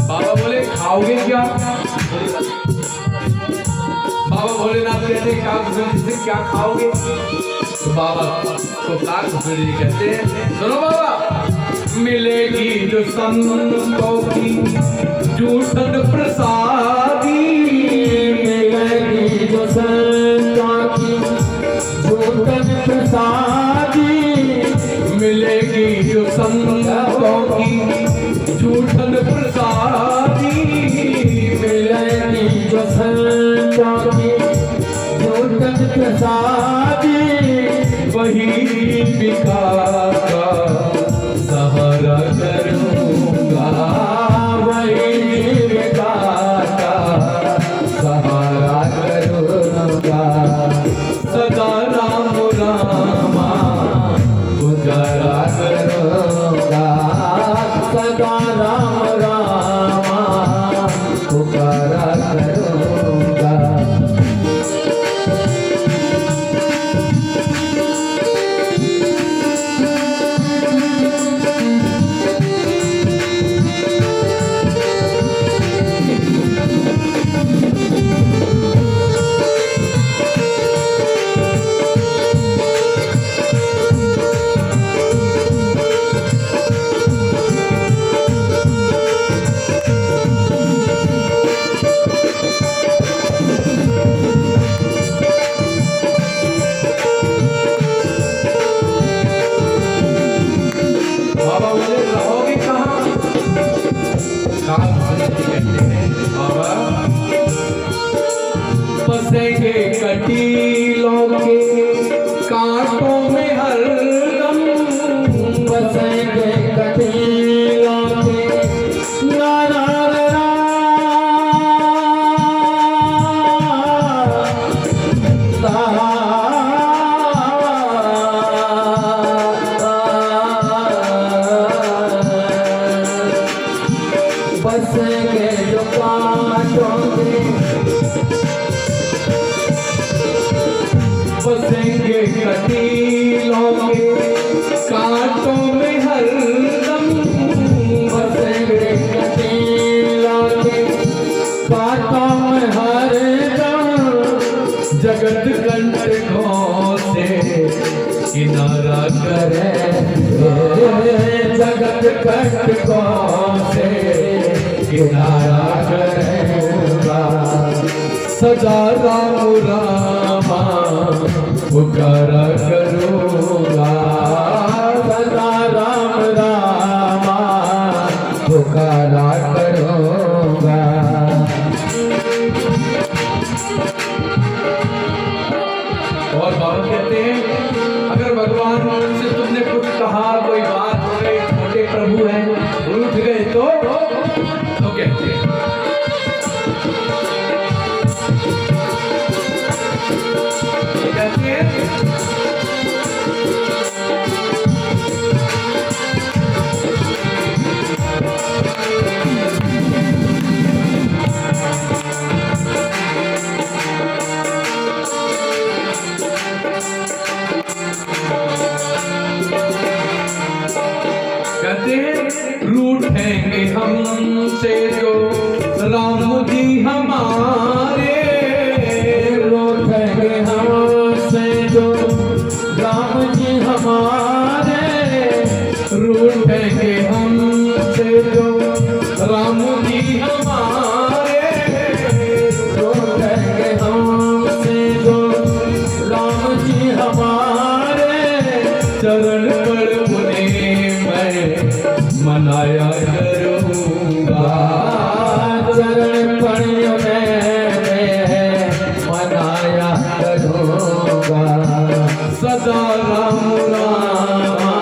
बाबा बोले खाओगे क्या? बाबा भोलेनाथ कहते हैं काकभुसुंडी से क्या खाओगे? तो बाबा को काकभुसुंडी कहते हैं, सुनो बाबा, मिलेगी जो संतों की जूठन प्रसादी, मिलेगी जो संतों की जूठन प्रसादी, मिलेगी जो संतों की जूठन प्रसादी, मिलेगी जो संतों की जूठन प्रसादी, वही विकास सहारा करूंगा, वही विकास सहारा करूंगा, सदा राम रामा पुकारा करूंगा, सदा राम रामा पुकारा करूंगा। रहोगे कहाँ? काल भैरव जी कहते हैं बाबा बसेंगे कटीलों के कांटों में हरदम, बसेंगे कटीलों के नाना बसेंगे जो कांटों के, बसेंगे कटीलों के कांटों में हरदम, बसेंगे कटीलों के कांटों में हरदम, जगत कंटकों से किनारा करे, जगत कंटकों से किनारा करेगा, सदा राम रामा पुकारा करूँगा, सदा राम रामा पुकारा करूँगा। और बाबा कहते हैं अगर भगवान से तुमने कुछ कहा, कोई बात हो गई, छोटे प्रभु हैं, रूठ गए तो कहते हैं रूठेंगे हमसे जो राम जी हमारे, रूठेंगे हमसे जो राम जी हमारे, रूठेंगे हमसे जो राम जी हमारे, रूठेंगे हमसे जो राम जी हमारे, चरण पर उन्हें मैं मनाया करूँगा, चरण पर मैं मनाया करूँगा, सदा राम रामा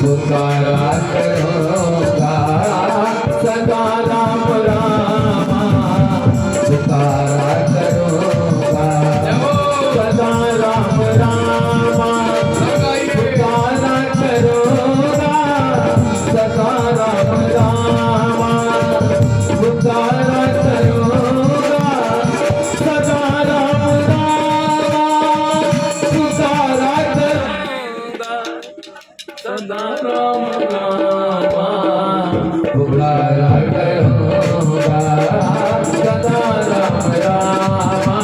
पुकारा करूँगा, सदा राम रामा पुकारा करूँगा, सदा राम रामा पुकारा करूँगा, सदा राम रामा पुकारा करूँगा, सदा राम रामा पुकारा करूँगा, सदा राम रामा पुकारा करूँगा, सदा राम रामा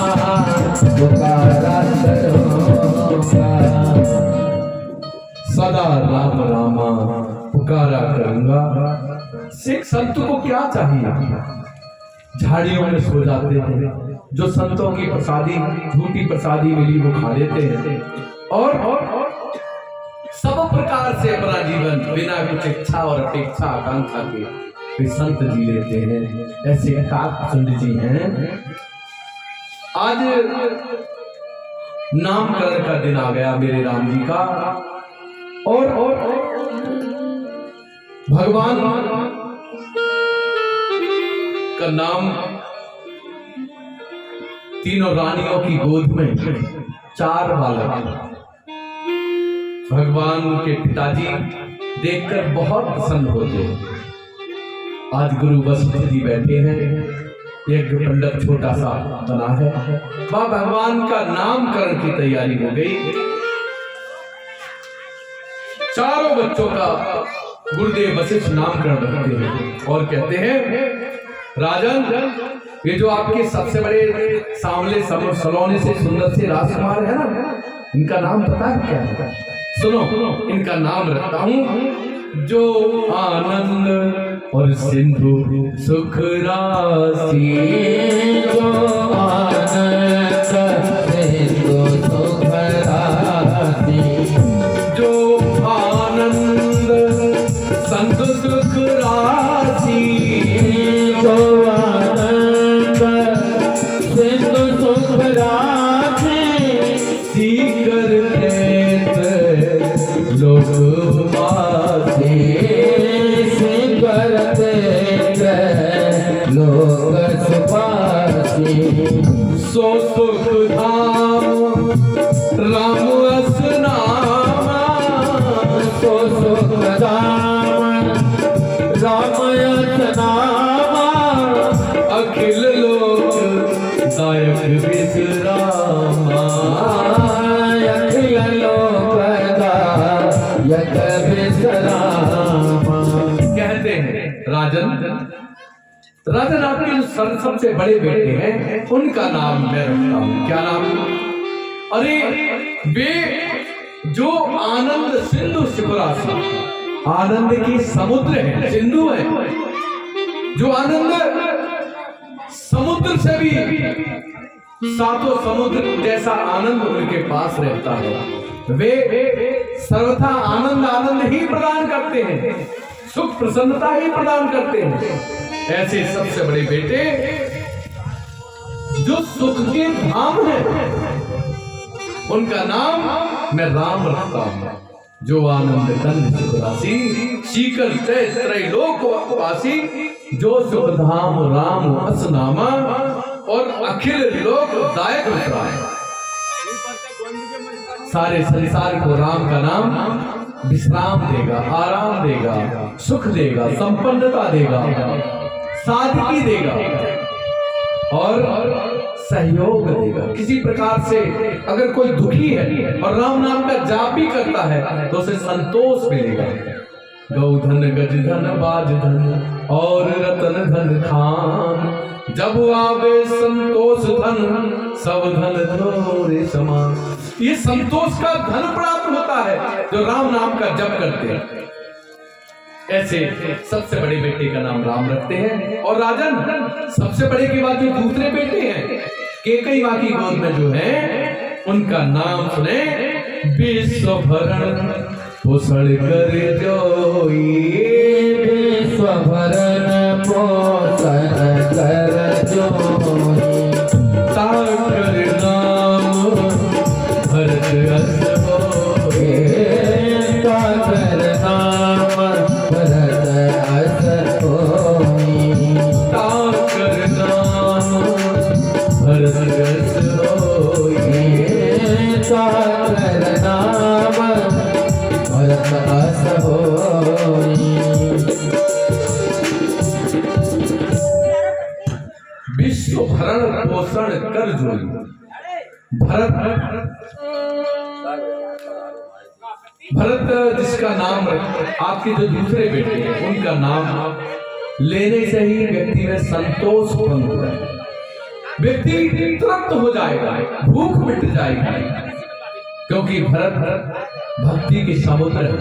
पुकारा करूँगा। सदा राम रामा पुकारा करूंगा। सिख संत को क्या चाहिए? झाड़ियों में सो जाते हैं, जो संतों की प्रसादी, झूठी प्रसादी मिली वो खा लेते हैं, और सब प्रकार से अपना जीवन बिना कुछ इच्छा और अपेक्षा आकांक्षा के वे संत जी लेते हैं। ऐसे काकचंद जी हैं। आज नामकरण का दिन आ गया मेरे राम जी का, और भगवान का नाम तीनों रानियों की गोद में 4 बालक। भगवान के पिताजी देखकर बहुत प्रसन्न होते। आज गुरु वशिष्ठ जी बैठे हैं, एक मंडप छोटा सा बना है, वहां भगवान का नामकरण की तैयारी हो गई। चारों बच्चों का गुरुदेव वशिष्ठ नामकरण रखते हैं और कहते हैं, राजन, ये जो आपके सबसे बड़े सांवले सलोने से सुंदर से राजकुमार है ना, इनका नाम पता है क्या है? सुनो, इनका नाम रखता हूं, जो आनंद और सिंधु सुख राशि, जो आनंद सिंधु सुख राशि, जो आनंद संग सुख राशि जो आनंद सिंधु सुख राशि सीकर लोक वासी सिकर लोक सुपासी सो सुख धाम राम असनामा सो सुख धाम राम असनामा अखिल लोक दायक विश्रामा अखिल लोक दायक विश्रामा। कहते हैं राजन आपके जो सबसे बड़े बेटे हैं उनका नाम मैं रखता हूं। क्या नाम? अरे वे जो आनंद सिंधु शिवराशि, आनंद की समुद्र है, सिंधु है, जो आनंद समुद्र से भी सातों समुद्र जैसा आनंद उनके पास रहता है। वे सर्वथा आनंद ही प्रदान करते हैं, सुख प्रसन्नता ही प्रदान करते हैं। ऐसे सबसे बड़े बेटे जो सुख के धाम है, उनका नाम मैं राम रखता हूं। जो आनंद कंद सुख राशि शीकर त्रैलोक वासी, जो सुख धाम राम असनामा और अखिल लोक दायक विश्राम। सारे संसार को राम का नाम विश्राम देगा, आराम देगा, सुख देगा, संपन्नता देगा, सादगी देगा और सहयोग देगा। किसी प्रकार से अगर कोई दुखी है और राम नाम का जाप भी करता है तो उसे संतोष मिलेगा। गौधन गजधन बाजधन और रतन धन खान, जब आवे संतोष धन सब धन थोड़े समान। ये संतोष का धन प्राप्त होता है जो राम नाम का जप करते हैं। ऐसे सबसे बड़े बेटे का नाम राम रखते हैं। और राजन सबसे बड़े के बाद जो दूसरे बेटे हैं केकई मां की गोद में जो है उनका नाम सुने, विश्व भरण पोषण कर जोई, विश्व भरण पोषण कर जोई, ताकर नाम भरत अस होए, ताकर नाम भरत अस होई, ताकर नाम भरत अस होए, ताकर नाम भरत अस होई। विश्व भरण पोषण कर जोई। भरत जिसका नाम आपके जो दूसरे बेटे हैं उनका नाम लेने से ही व्यक्ति में संतोष उत्पन्न होता है, व्यक्ति तृप्त हो जाएगा, भूख मिट जाएगी। क्योंकि भरत भक्ति के समुद्र है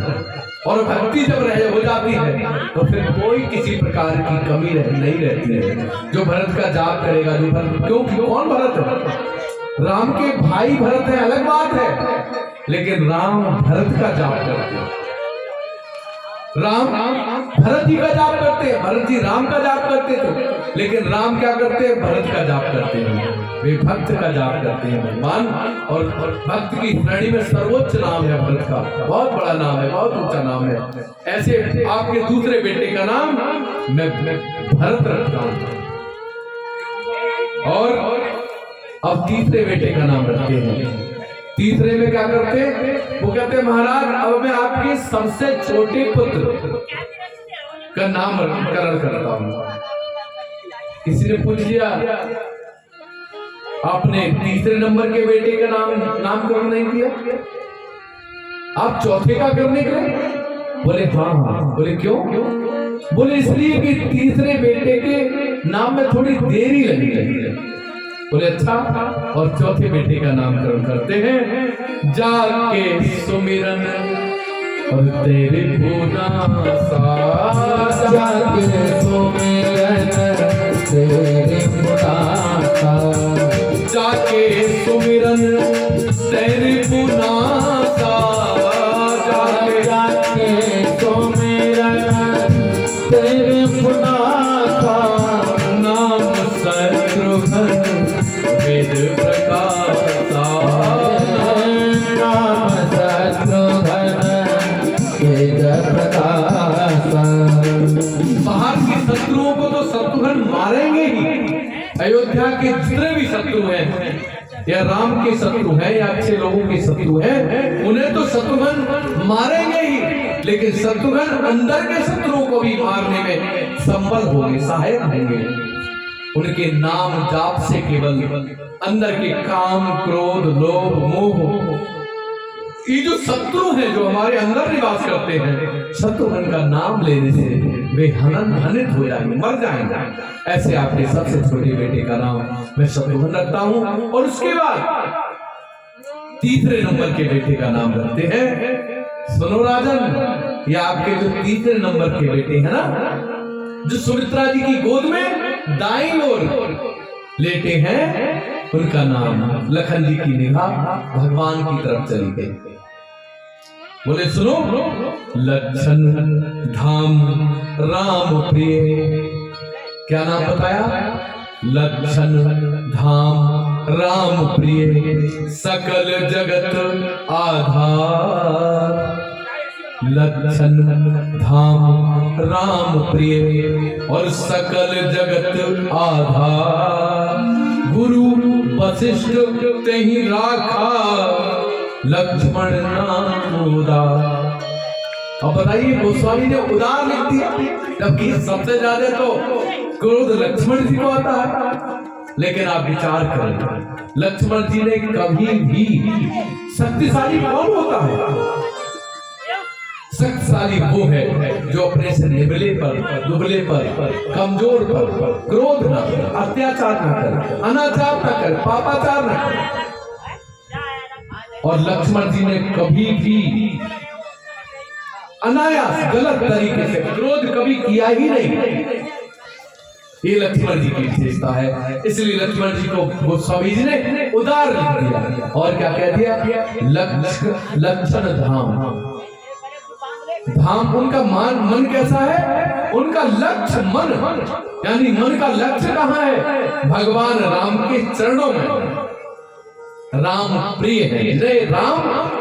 और भक्ति जब हो जाती है तो फिर कोई किसी प्रकार की कमी नहीं रहती है। जो भरत का जाप करेगा, जो भरत, क्योंकि कौन भरत है? राम के भाई भरत है, अलग बात है, लेकिन राम भरत का जाप करते हैं। राम भरत जी का जाप करते हैं, भरत जी राम का जाप करते थे, लेकिन राम क्या करते हैं? भरत का जाप करते हैं, वे भक्त का जाप करते हैं भगवान। और भक्त की श्रेणी में सर्वोच्च नाम है भरत का, बहुत बड़ा नाम है, बहुत ऊंचा नाम है। ऐसे आपके दूसरे बेटे का नाम मैं भरत रखता हूं। और अब तीसरे बेटे का नाम रखते हैं। तीसरे में क्या करते हैं? वो कहते हैं महाराज अब मैं आपके सबसे छोटे पुत्र का नामकरण करता हूं। किसी ने पूछ लिया आपने तीसरे नंबर के बेटे का नामकरण नहीं किया, आप चौथे का करने के लिए? बोले हाँ। बोले क्यों? बोले इसलिए कि तीसरे बेटे के नाम में थोड़ी देरी लगी। बोले अच्छा, और चौथे बेटे का नामकरण करते हैं, जाके सुमिरन और तेरे पूना सा, जाके सुमिरन तेरे पूना सा, जाके सुमिरन तेरे पूना सा, जाके सुमिरन तेरे पुनासा नाम शत्रुघ्न वेद प्रकाशा। नाम शत्रुघ्न वेद प्रकाशा। बाहर के शत्रुओं को तो शत्रुघ्न मारेंगे ही, अयोध्या के जितने भी शत्रु हैं, या राम के शत्रु हैं या अच्छे लोगों के शत्रु हैं, उन्हें तो शत्रुघ्न मारेंगे ही, लेकिन शत्रुघ्न अंदर के शत्रुओं को भी मारने में संबल होंगे, सहायक होंगे। उनके नाम जाप से केवल अंदर के काम, क्रोध, लोभ, मोह, ये जो शत्रु हैं जो हमारे अंदर निवास करते हैं, शत्रुघ्न का नाम लेने से वे हनित हो जाएंगे, मर जाएंगे। ऐसे आपके सबसे छोटे बेटे का नाम मैं शत्रुघ्न रखता हूं, और उसके बाद तीसरे नंबर के बेटे का नाम रखते हैं, सुनो राजन, ये आपके जो तीसरे नंबर के बेटे हैं ना, जो सुमित्रा जी की गोद में दाईं ओर लेटे हैं, उनका नाम लखन जी की निगाह भगवान की तरफ चली गई। बोले सुनो, लक्षण धाम राम प्रिय। क्या नाम बताया? लक्षण धाम राम प्रिय, सकल जगत आधार। लक्षण धाम राम प्रिय और सकल जगत आधार। गुरु वशिष्ठ तेहि राखा, लक्ष्मण नाम उदार। अब बताइए, गोस्वामी ने उदार लिख दिया, जबकि सबसे ज्यादा तो क्रोध लक्ष्मण जी को आता है। लेकिन आप विचार करें, लक्ष्मण जी ने कभी भी, शक्तिशाली कौन होता है? शक्तिशाली वो है जो अपने से निबले पर, दुबले पर, कमजोर पर क्रोध न करे, अत्याचार न करे, अनाचार न करे, पापाचार न करे। और लक्ष्मण जी ने कभी भी अनायास गलत तरीके से क्रोध कभी किया ही नहीं। ये लक्ष्मण जी की विशेषता है, इसलिए लक्ष्मण जी को गोस्वामी जी ने उदार लिख दिया। और क्या कह दिया? लक्षण धाम। धाम उनका मन कैसा है? उनका लक्ष्य मन, यानी मन का लक्ष्य कहाँ है? भगवान राम के चरणों में। राम प्रिय है, राम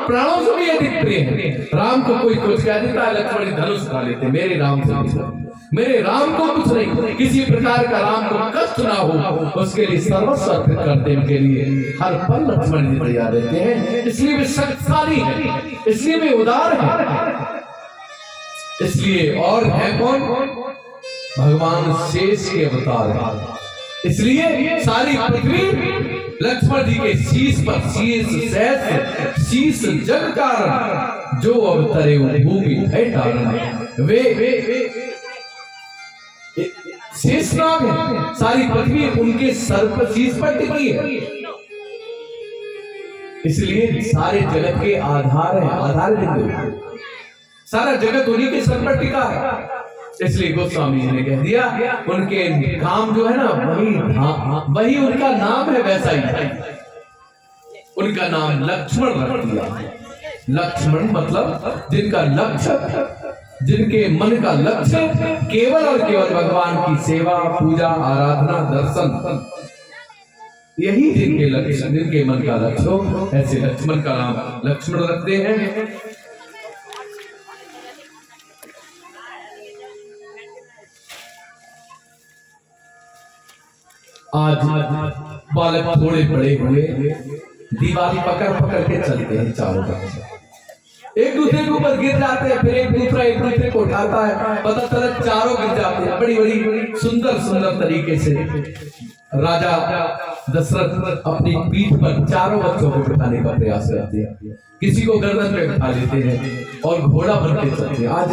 प्राणों से भी अधिक प्रिय है। राम को कोई कुछ कह देता है, लक्ष्मण धनुष उठा लेते, मेरे राम से कुछ, मेरे राम को कुछ नहीं, किसी प्रकार का राम को कष्ट ना हो, उसके लिए सर्वस्व अर्पित करने के लिए हर पल लक्ष्मण जी तैयार रहते हैं। इसलिए वे शक्तिशाली है, इसलिए वे उदार है। इसलिए और है कौन? भगवान शेष के अवतार है। इसलिए सारी पृथ्वी लक्ष्मण जी के शीश पर, शीश जग कारण, जो अवतरे भूमि है कारण। वे शेष नाम है, सारी पृथ्वी उनके सर पर, शीश पर टिकी है। इसलिए सारे जगत के आधार है, आधार बिंदु, सारा जगत उन्हीं के सर पर टिका है। इसलिए गोस्वामी जी ने कह दिया, उनके काम जो है ना, वही उनका नाम है, वैसा ही उनका नाम लक्ष्मण रख दिया। लक्ष्मण मतलब जिनका लक्ष्य, जिनके मन का लक्ष्य केवल और केवल भगवान की सेवा, पूजा, आराधना, दर्शन, यही जिनके लक्ष्य, जिनके मन का लक्ष्य हो, ऐसे लक्ष्मण का नाम लक्ष्मण रखते हैं। आज बालक थोड़े बड़े हुए, दीवार पकड़ के चलते हैं चारों तरफ, एक दूसरे के ऊपर गिर जाते हैं, फिर एक दूसरे को उठाता है, पता चला चारों गिर जाते हैं। बड़ी सुंदर तरीके से राजा दशरथ अपनी पीठ पर चारों बच्चों को बिठाने का प्रयास करते हैं। किसी को गर्दन पे उठा लेते हैं और घोड़ा बन के चलते हैं। आज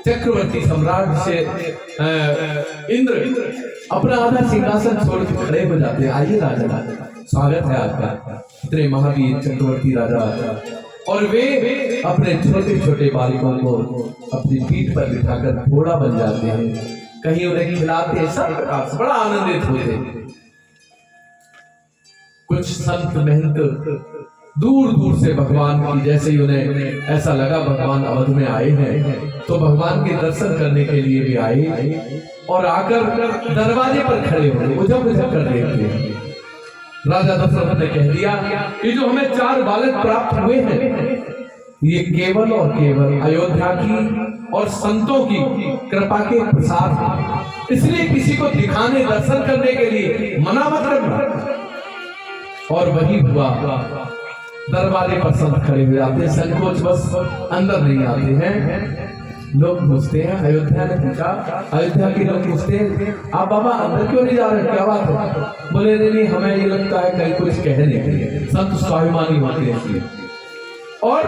चक्रवर्ती सम्राट से इंद्र अपना आधा सिंहासन छोड़ के खड़े हो जाते हैं। आइए राजा, स्वागत है आपका, इतने महावीर चक्रवर्ती राजा। और वे अपने छोटे छोटे बालकों को अपनी पीठ पर बिठाकर घोड़ा बन जाते हैं, कहीं उन्हें खिलाते हैं, सब प्रकार से बड़ा आनंदित होते हैं। कुछ संत महंत दूर दूर से भगवान की, जैसे ही उन्हें ऐसा लगा भगवान अवध में आए हैं, तो भगवान के दर्शन करने के लिए भी आए और आकर दरवाजे पर खड़े हो गए, उजब उजब कर देखते हैं। राजा दशरथ ने कह दिया कि जो हमें 4 बालक प्राप्त हुए हैं, ये केवल और केवल अयोध्या की और संतों की कृपा के प्रसाद है, इसलिए किसी को दिखाने दर्शन करने के लिए मना मत करना। और वही हुआ, दरवाजे पर संत खड़े हो जाते, संकोच बस अंदर नहीं आते हैं। लोग पूछते हैं, अयोध्या ने पूछा, अयोध्या के लोग पूछते हैं, आप बाबा अंदर क्यों नहीं जा रहे, क्या बात है? बोले नहीं, हमें ये लगता है कहीं कुछ कहने के लिए, संत स्वाभिमानी होते हैं इसलिए। और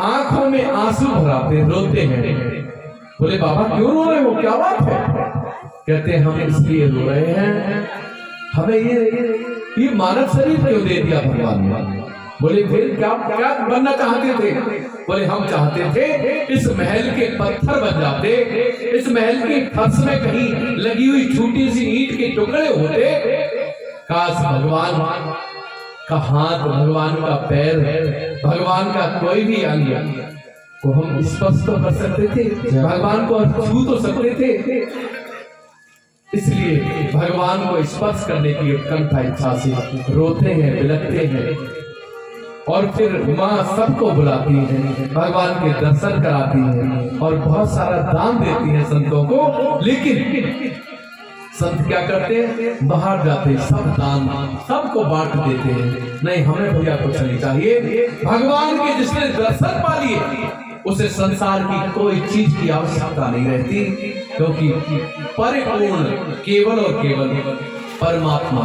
आंखों में आंसू भराते, रोते हैं। बोले बाबा क्यों रो रहे हो, क्या बात है? कहते हैं हम इसलिए रो रहे हैं, हमें ये मानव शरीर क्यों दे दिया भगवान ने? बोले फिर क्या क्या बनना चाहते थे? बोले हम चाहते थे इस महल के पत्थर बन जाते, इस महल के फर्श में कहीं लगी हुई छोटी सी ईंट के टुकड़े होते, काश भगवान का हाथ, भगवान का पैर, भगवान का कोई भी अंग को हम स्पर्श तो कर सकते थे, भगवान को छू तो सकते थे। इसलिए भगवान को स्पर्श करने की उत्कंठा इच्छा से रोते हैं, बिलखते हैं। और फिर माँ सबको बुलाती है, भगवान के दर्शन कराती है और बहुत सारा दान देती है संतों को। लेकिन संत क्या करते हैं, बाहर जाते सब दान सबको बांट देते हैं। नहीं, हमें भैया कुछ नहीं चाहिए। भगवान के जिसने दर्शन पा लिए उसे संसार की कोई चीज की आवश्यकता नहीं रहती, क्योंकि परिपूर्ण केवल और केवल परमात्मा,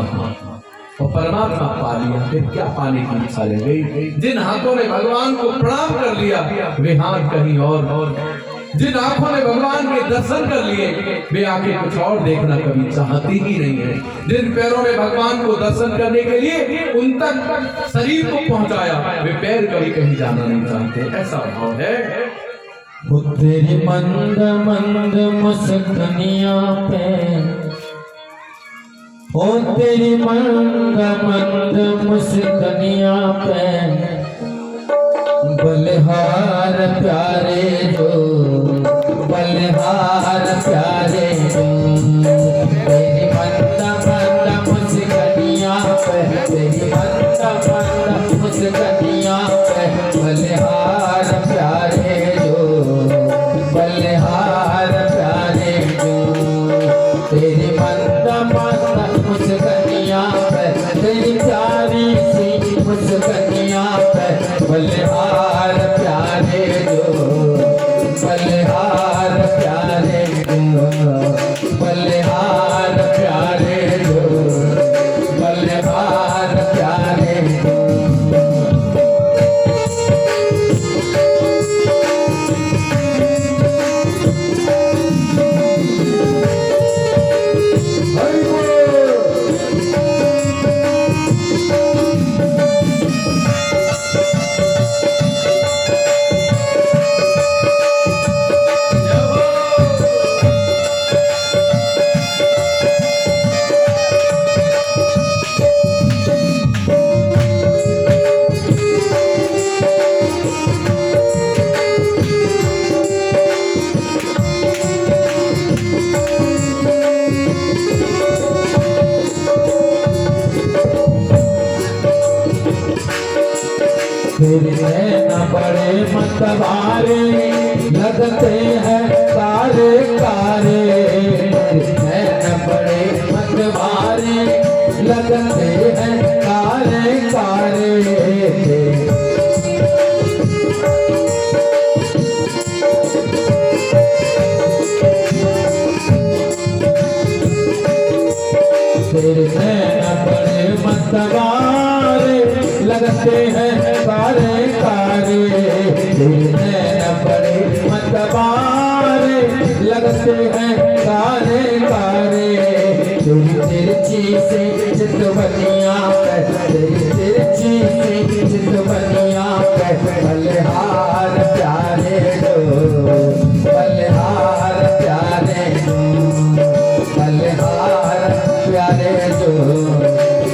और परमात्मा पा लिया, फिर क्या पाने की इच्छा रह गई? जिन हाथों ने भगवान को प्रणाम कर लिया वे हाथ कहीं और, जिन आंखों ने भगवान के दर्शन कर लिए वे आंखें कुछ और देखना कभी चाहती ही नहीं है। जिन पैरों ने भगवान को दर्शन करने के लिए उन तक शरीर को पहुंचाया, वे पैर कभी कहीं जाना नहीं चाहते। ऐसा भाव है। तेरी मंद मंद मुस्कानियां पे, ओ तेरी मंद मंद मुस्कानियां पे, बलिहार प्यारे जो, बलिहार प्यारे जो, तेरी मंद मंद मुस्कानियां पे, तेरी मंद मंद मुस्कानियां पे, बलिहार प्यारे जो, बलिहार प्यारे जो, तेरी मंद मंद मुस्कानियां पे, तेरी प्यारी सी मुस्कानियां पे, बलिहार प्यारे जो, बलिहार प्यारे जो, बलिहार प्यारे जो, बलिहार प्यारे जो। तेरे नैन बड़े मतवारे लगते हैं कारे कारे, नैन बड़े मतवारे लगते हैं कारे कारे। तेरे नैन बड़े मतवारे लगते हैं कारे कारे, तेरे नैन बड़े मतवारे लगते हैं कारे कारे। तेरी तिरछी से चितवनियां पे, तेरी तिरछी से चितवनियां पे, बलिहार प्यारे जो, बलिहार प्यारे जो, बलिहार प्यारे जो,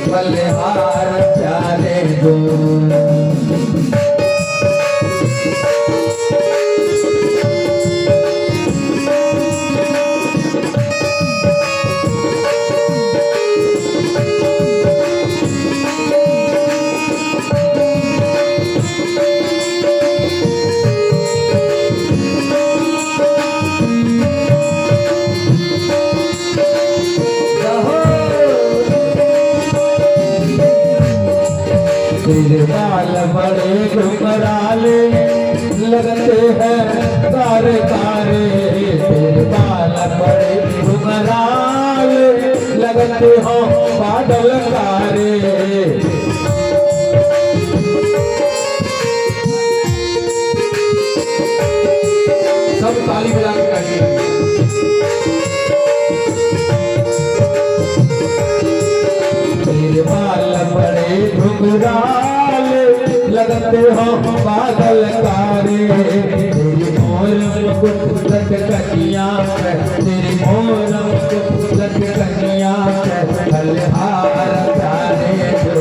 बलिहार प्यारे तेरे बाल बड़े घुंघराले लगते हैं कारे कारे, तेरे बाल बड़े घुंघराले लगते हो बादल कारे। सब ताली बजा के कहिए। तेरे बाल बड़े घुंघराले लगते हो बादल कारे, तेरी मोर मुकुट कटिया पे, तेरी मोर मुकुट कटिया पे, बलिहार प्यारे जो,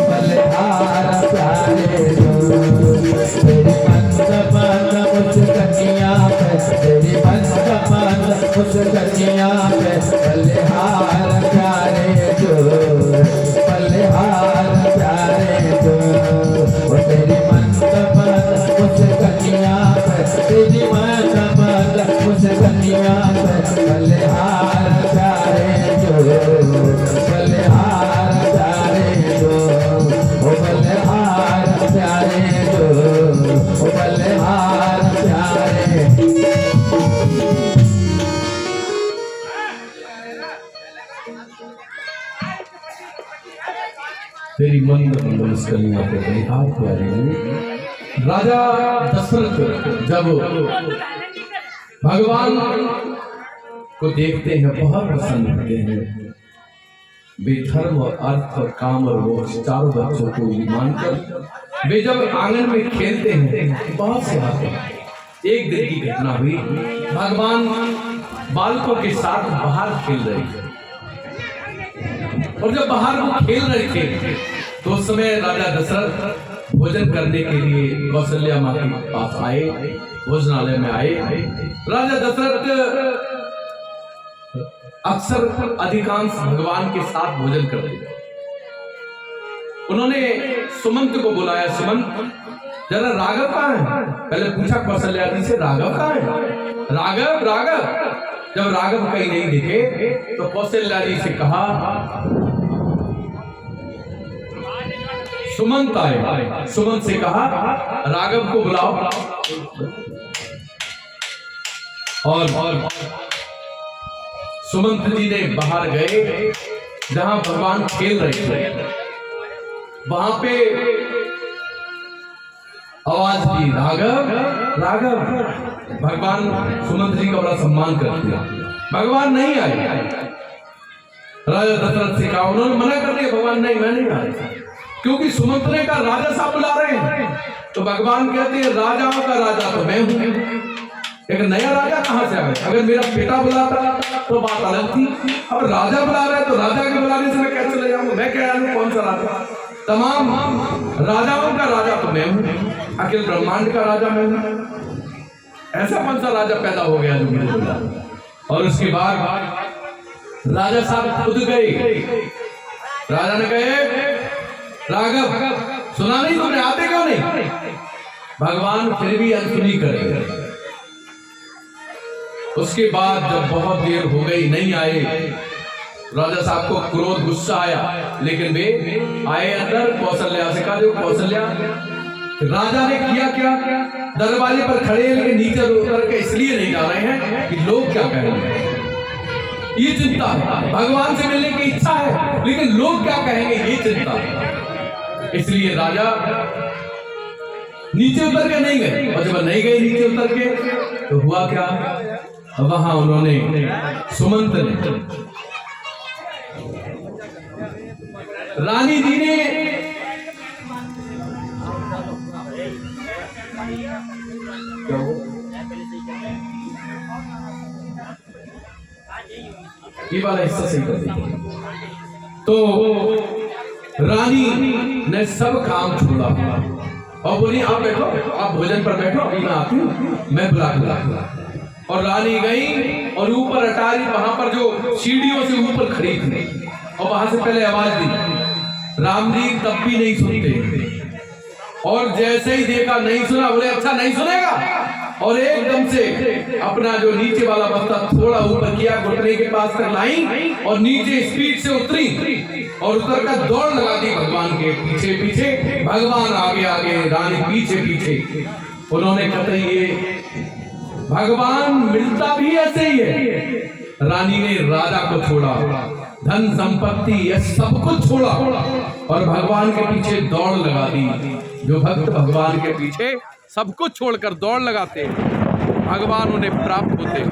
बलिहार प्यारे जो। तेरी बंद बंद मुस्कटिया पे, तेरी बंद बंद मुस्कटिया पे, बलिहार प्यारे जो, बलिहार प्यारे जो। वो तेरी बंद बंद मुस्कटिया पे, तेरी बंद बंद मुस्कटिया पे, बलिहार प्यारे जो, बलिहार प्यारे जो, वो बलिहार प्यारे जो, वो बलिहार प्यारे। तेरी मंद मंद मुस्कलियां पे बलिहार प्यारे हुए। राजा दशरथ जब भगवान को देखते हैं बहुत प्रसन्न होते हैं। वे धर्म और अर्थ और काम और मोक्ष चारों बच्चों को मानकर वे जब आंगन में खेलते हैं बहुत से आते हैं। एक दिन की घटना हुई, भगवान बालकों के साथ बाहर खेल रहे थे और जब बाहर वो खेल रहे थे तो उस समय राजा दशरथ भोजन करने के लिए कौशल्या माँ के पास आए, भोजनालय में आए। राजा दशरथ अक्सर अधिकांश भगवान के साथ भोजन करते थे। उन्होंने सुमंत को बुलाया, सुमंत जरा राघव कहाँ है? पहले पूछा कौशल्या जी से, राघव कहाँ है? राघव राघव। जब राघव कहीं नहीं दिखे तो कौशल्या जी से कहा सुमंत आए। सुमंत से कहा राघव को बुलाओ। और सुमंत जी ने बाहर गए जहां भगवान खेल रहे थे। वहां पे आवाज दी, राघव राघव। भगवान सुमंत जी का बड़ा सम्मान करते हैं। भगवान नहीं आए। राजा दशरथ से कहा, उन्होंने मना कर दिया, भगवान नहीं, मैं नहीं आया, क्योंकि सुमंत ने कहा राजा साहब बुला रहे हैं। तो भगवान कहते हैं राजाओं का राजा तो मैं हूं, एक नया राजा कहां से आया? अगर मेरा बेटा बुलाता तो बात अलग थी। अब राजा बुला रहा है तो राजा के बुलाने से मैं कैसे चले जाऊंगा? मैं क्या जानूं कौन सा राजा? तमाम राजाओं का राजा तो मैं हूं, अखिल ब्रह्मांड का राजा मैं हूं। ऐसा कौन सा राजा पैदा हो गया जो मुझे बुला? और उसके बाद राजा साहब खुद गए। राजा ने कहे राघव सुना नहीं तुमने, आते क्यों नहीं? भगवान फिर भी अनसुनी करे। उसके बाद जब बहुत देर हो गई नहीं आए, राजा साहब को क्रोध गुस्सा आया, लेकिन वे आए अंदर। कौशल्या से कहा, देखो कौशल्या, राजा ने किया क्या? दरवाजे पर खड़े लेकिन नीचे उतर के इसलिए नहीं जा रहे हैं कि लोग क्या कहेंगे। ये चिंता है। भगवान से मिलने की इच्छा है लेकिन लोग क्या कहेंगे, ये चिंता है। इसलिए राजा नीचे उतर के नहीं गए। और जब नहीं गए नीचे उतर के तो हुआ क्या? वहां उन्होंने सुमंत ने, रानी जी ने ये वाला हिस्सा सही कर दिया। तो रानी ने सब काम छोड़ा और बोली आप बैठो, आप भोजन पर बैठो, अभी मैं आती हूँ, मैं बुला के। और रानी गई और ऊपर अटारी, वहां पर जो सीढ़ियों से ऊपर खड़ी थी, और वहां से पहले आवाज दी। राम जी तब भी नहीं सुनते, और जैसे ही देखा नहीं सुना, बोले अच्छा नहीं सुनेगा, और एकदम से अपना जो नीचे वाला बस्ता थोड़ा ऊपर किया, घुटने के पास तक लाई और नीचे स्पीड से उतरी और उतर कर दौड़ लगा दी भगवान के पीछे पीछे। भगवान आगे आगे, रानी पीछे पीछे। उन्होंने कहा ये भगवान मिलता भी ऐसे ही है। रानी ने राजा को छोड़ा, धन संपत्ति ये सब कुछ छोड़ा और भगवान के पीछे दौड़ लगा दी। जो भक्त भगवान के पीछे सब कुछ छोड़कर दौड़ लगाते हैं, भगवान उन्हें प्राप्त होते हैं।